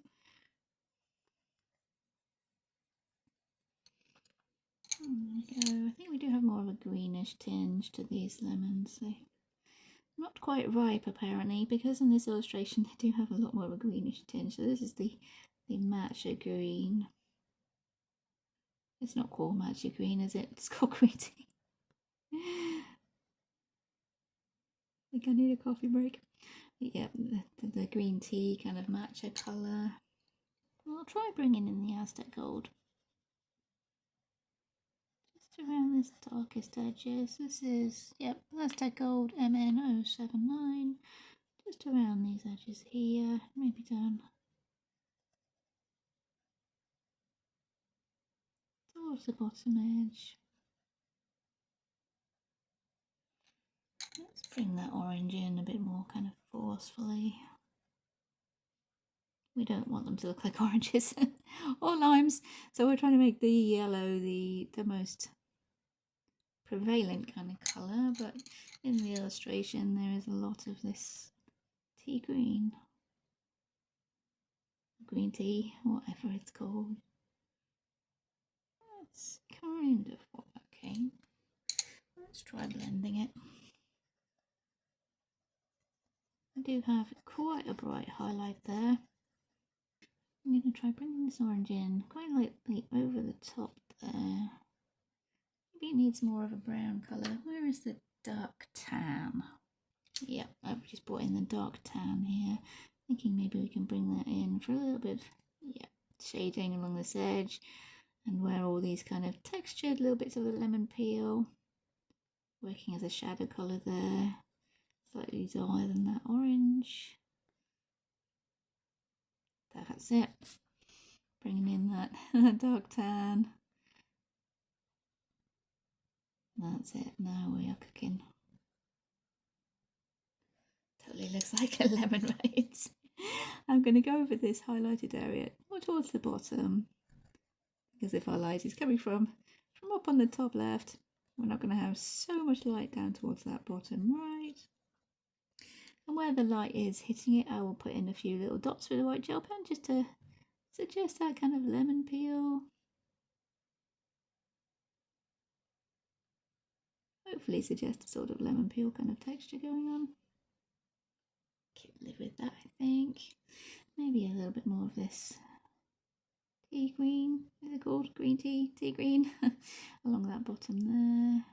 There we go. I think we do have more of a greenish tinge to these lemons. So not quite ripe apparently, because in this illustration they do have a lot more of a greenish tinge. So this is the matcha green. It's not called matcha green, is it? It's called green tea. I think I need a coffee break. Yeah, the green tea kind of matcha colour. I'll try bringing in the Aztec Gold. Just around this darkest edges. This is, yep, Aztec Gold MN 079. Just around these edges here, maybe down towards the bottom edge. Let's bring that orange in a bit more kind of forcefully. We don't want them to look like oranges or limes, so we're trying to make the yellow the most prevalent kind of colour, but in the illustration there is a lot of this tea green, green tea, whatever it's called. That's kind of what that came. Let's try blending it. I do have quite a bright highlight there. I'm going to try bringing this orange in quite lightly over the top there. Maybe it needs more of a brown colour. Where is the dark tan? Yep, I've just brought in the dark tan here. Thinking maybe we can bring that in for a little bit, yeah, shading along this edge, and where all these kind of textured little bits of the lemon peel, working as a shadow colour there, slightly duller than that orange. That's it. Bringing in that dark tan. That's it. Now we are cooking. Totally looks like a lemon, right? I'm going to go over this highlighted area more towards the bottom, because if our light is coming from up on the top left, we're not going to have so much light down towards that bottom right. And where the light is hitting it, I will put in a few little dots with a white gel pen just to suggest that kind of lemon peel. Hopefully suggest a sort of lemon peel kind of texture going on. Could live with that, I think. Maybe a little bit more of this tea green, is it called? Green tea, tea green, along that bottom there.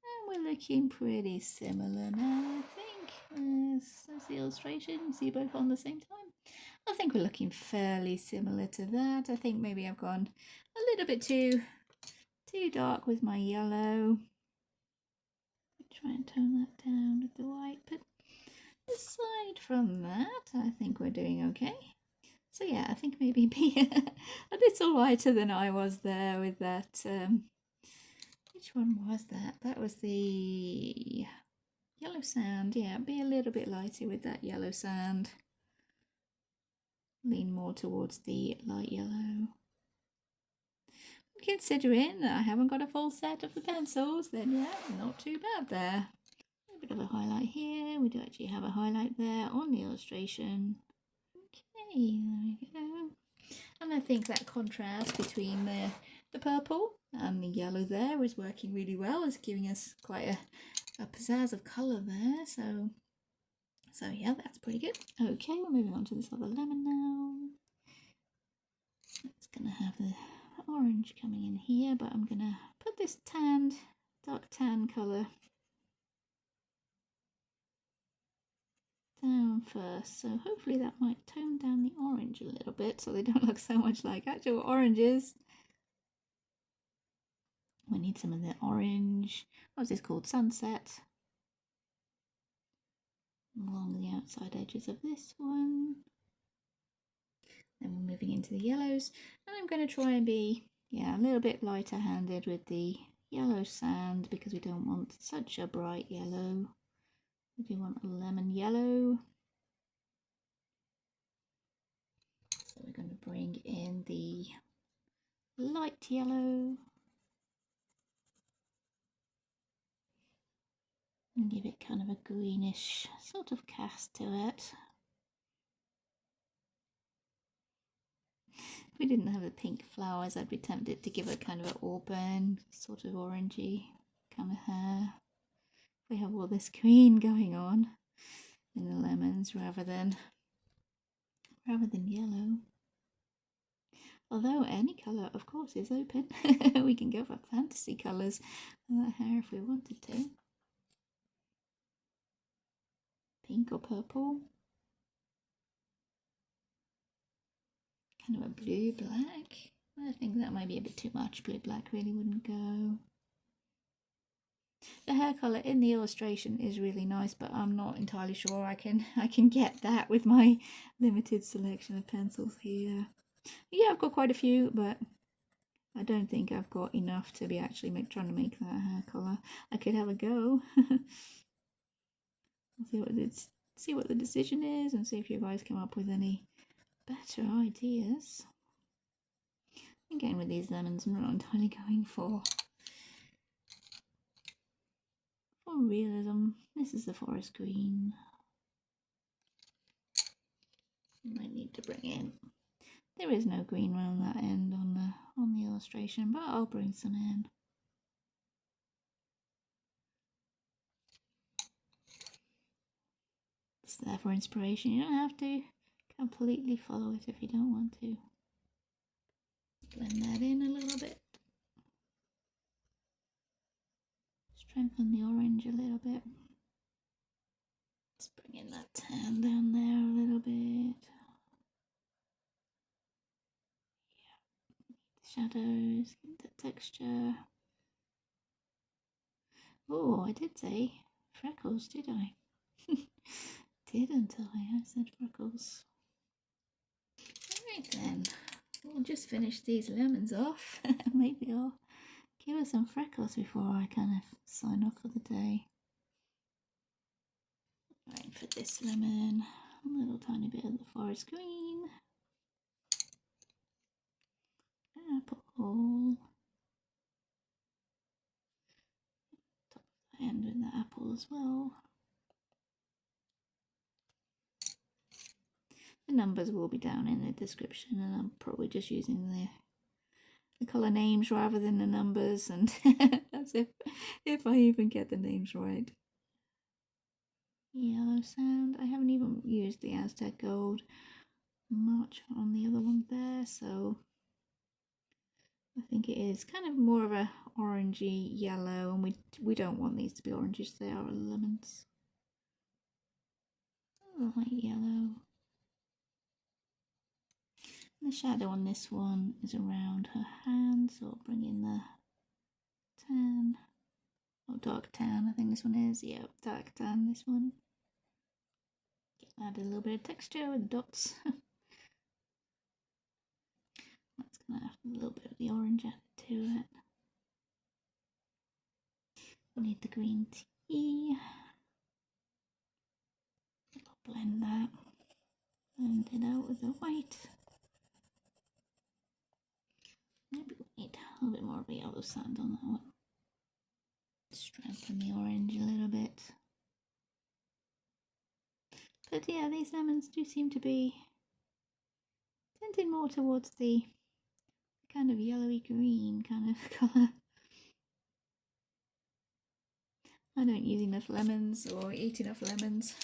And we're looking pretty similar now, I think. That's the illustration, you see both on the same time. I think we're looking fairly similar to that. I think maybe I've gone a little bit too dark with my yellow. Try and tone that down with the white, but aside from that, I think we're doing okay. So yeah, I think maybe be a little lighter than I was there with that. Which one was that? That was the yellow sand. Yeah, be a little bit lighter with that yellow sand. Lean more towards the light yellow. Considering that I haven't got a full set of the pencils, then yeah, not too bad there. A bit of a highlight here. We do actually have a highlight there on the illustration. Okay, there we go. And I think that contrast between the purple and the yellow there is working really well. It's giving us quite a pizzazz of colour there. So yeah, that's pretty good. Okay, we're moving on to this other lemon now. It's going to have the orange coming in here, but I'm going to put this dark tan colour down first, so hopefully that might tone down the orange a little bit so they don't look so much like actual oranges. We need some of the orange, what's this called, sunset, along the outside edges of this one. Then we're moving into the yellows, and I'm going to try and be, yeah, a little bit lighter handed with the yellow sand because we don't want such a bright yellow. We do want a lemon yellow. So we're going to bring in the light yellow and give it kind of a greenish sort of cast to it. If we didn't have the pink flowers, I'd be tempted to give it kind of an auburn, sort of orangey kind of hair. We have all this green going on in the lemons rather than yellow. Although any colour, of course, is open. We can go for fantasy colours for that hair if we wanted to. Pink or purple. Kind of a blue black. I think that might be a bit too much. Blue black really wouldn't go. The hair colour in the illustration is really nice, but I'm not entirely sure I can get that with my limited selection of pencils here. Yeah, I've got quite a few, but I don't think I've got enough to be actually trying to make that hair colour. I could have a go. See what the decision is and see if you guys come up with any better ideas. Again, with these lemons, I'm not entirely going for realism. This is the forest green. Might need to bring in. There is no green around that end on the illustration, but I'll bring some in. It's there for inspiration. You don't have to completely follow it if you don't want to. Blend that in a little bit. Strengthen the orange a little bit. Let's bring in that tan down there a little bit. Yeah, shadows, the texture. Oh, I did say freckles, did I? Didn't I? I said freckles. Alright then, we'll just finish these lemons off. Maybe I'll give her some freckles before I kind of sign off for the day. Right, for this lemon, a little tiny bit of the forest green. Apple. Top of the end with the apple as well. The numbers will be down in the description, and I'm probably just using the colour names rather than the numbers, and that's if I even get the names right. Yellow sand. I haven't even used the Aztec Gold much on the other one there, so I think it is kind of more of a orangey yellow, and we don't want these to be oranges, they are lemons. Light yellow. The shadow on this one is around her hand, so I'll bring in the tan. Oh, dark tan, I think this one is. Yeah, dark tan, this one. Add a little bit of texture with dots. That's going to have a little bit of the orange added to it. We need the green tea. I'll blend that. Blend it out with the white. Maybe we need a little bit more of the yellow sand on that one. Strengthen the orange a little bit. But yeah, these lemons do seem to be tending more towards the kind of yellowy green kind of colour. I don't use enough lemons or eat enough lemons.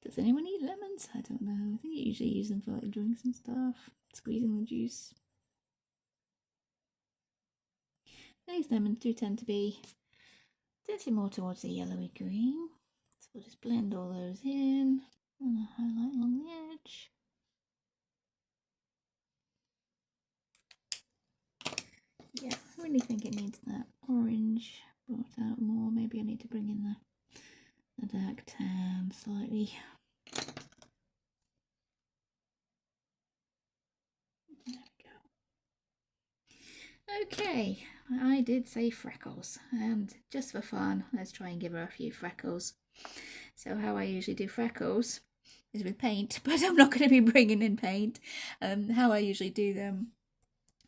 Does anyone eat lemons? I don't know. I think you usually use them for like drinks and stuff, squeezing the juice. These lemons do tend to be more towards the yellowy green. So we'll just blend all those in and a highlight along the edge. Yeah, I really think it needs that orange brought out more. Maybe I need to bring in the dark tan slightly. There we go. Okay, I did say freckles, and just for fun, let's try and give her a few freckles. So how I usually do freckles is with paint, but I'm not going to be bringing in paint. How I usually do them,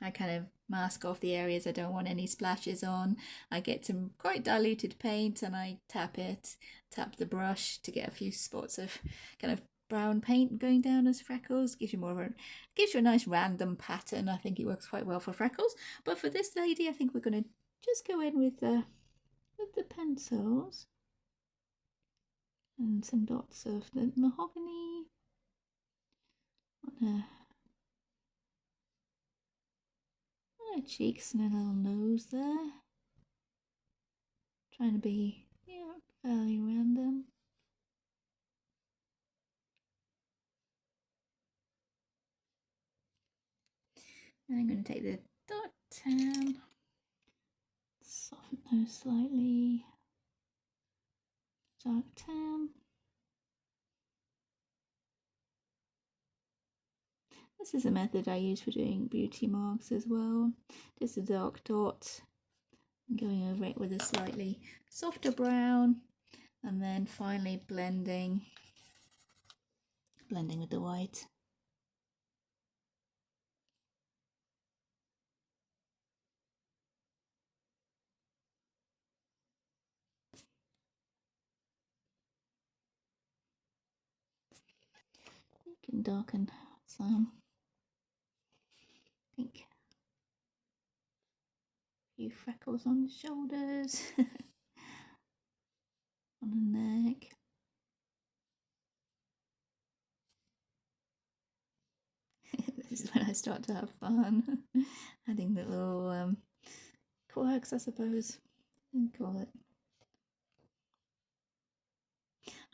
I kind of mask off the areas I don't want any splashes on. I get some quite diluted paint and I tap the brush to get a few spots of kind of brown paint going down as freckles. Gives you a nice random pattern. I think it works quite well for freckles. But for this lady, I think we're going to just go in with the pencils and some dots of the mahogany on her cheeks and a little nose there. Trying to be, fairly random. And I'm going to take the dark tan, soften those slightly, dark tan. This is a method I use for doing beauty marks as well. Just a dark dot, going over it with a slightly softer brown, and then finally blending with the white. You can darken some pink. A few freckles on the shoulders, on the neck. This is when I start to have fun. Adding little quirks, I suppose you call it.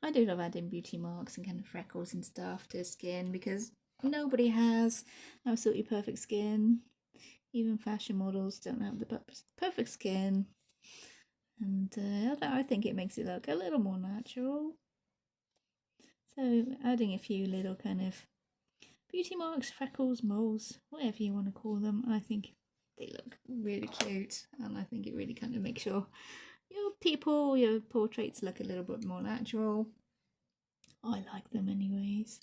I do love adding beauty marks and kind of freckles and stuff to skin because nobody has absolutely perfect skin. Even fashion models don't have the perfect skin. And I think it makes it look a little more natural. So adding a few little kind of beauty marks, freckles, moles, whatever you want to call them, I think they look really cute, and I think it really kind of makes your portraits look a little bit more natural. I like them anyways.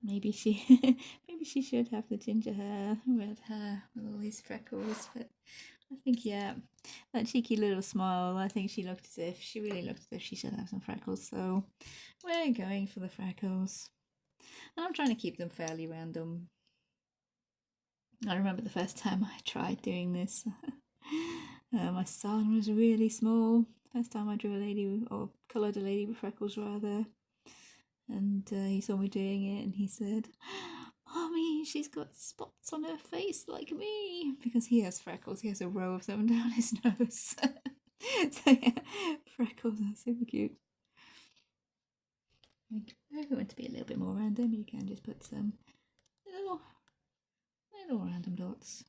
Maybe she should have the ginger hair, red hair with all these freckles, but I think, yeah, that cheeky little smile, I think she really looked as if she should have some freckles, so we're going for the freckles. And I'm trying to keep them fairly random. I remember the first time I tried doing this. My son was really small. First time I drew a lady, or coloured a lady with freckles rather. And he saw me doing it and he said, "Mommy, she's got spots on her face like me." Because he has freckles, he has a row of them down his nose. So yeah, freckles are super cute. If you want to be a little bit more random, you can just put some little random dots.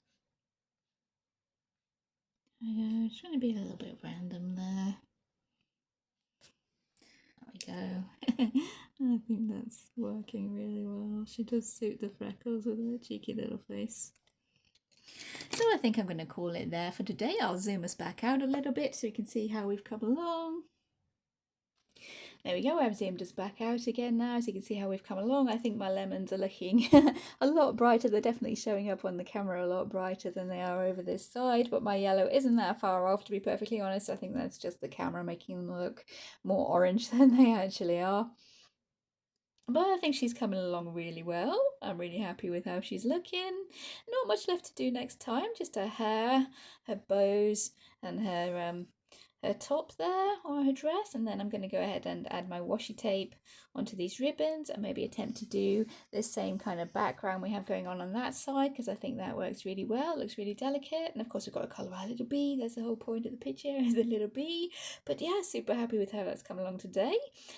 Just trying to be a little bit random there. There we go. I think that's working really well. She does suit the freckles with her cheeky little face. So I think I'm going to call it there for today. I'll zoom us back out a little bit so you can see how we've come along. There we go, I've zoomed us back out again now so you can see how we've come along. I think my lemons are looking a lot brighter. They're definitely showing up on the camera a lot brighter than they are over this side, but my yellow isn't that far off, to be perfectly honest. I think that's just the camera making them look more orange than they actually are. But I think she's coming along really well. I'm really happy with how she's looking. Not much left to do next time, just her hair, her bows, and her top there, or her dress. And then I'm going to go ahead and add my washi tape onto these ribbons and maybe attempt to do the same kind of background we have going on that side, because I think that works really well. It looks really delicate. And of course we've got to colour our little bee. That's the whole point of the picture, is the little bee. But yeah, super happy with how that's come along today.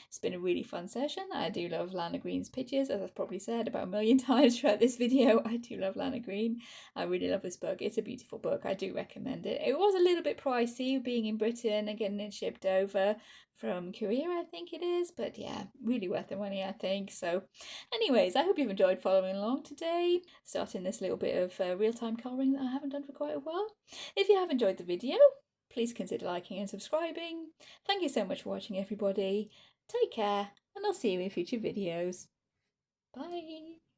It's been a really fun session. I do love Lana Green's pictures, as I've probably said about a million times throughout this video. I do love Lana Green. I really love this book. It's a beautiful book. I do recommend it. It was a little bit pricey being in Britain and getting it shipped over from Korea, I think it is, but yeah, really worth the money, I think. So anyways, I hope you've enjoyed following along today, starting this little bit of real-time colouring that I haven't done for quite a while. If you have enjoyed the video, please consider liking and subscribing. Thank you so much for watching, everybody. Take care, and I'll see you in future videos. Bye.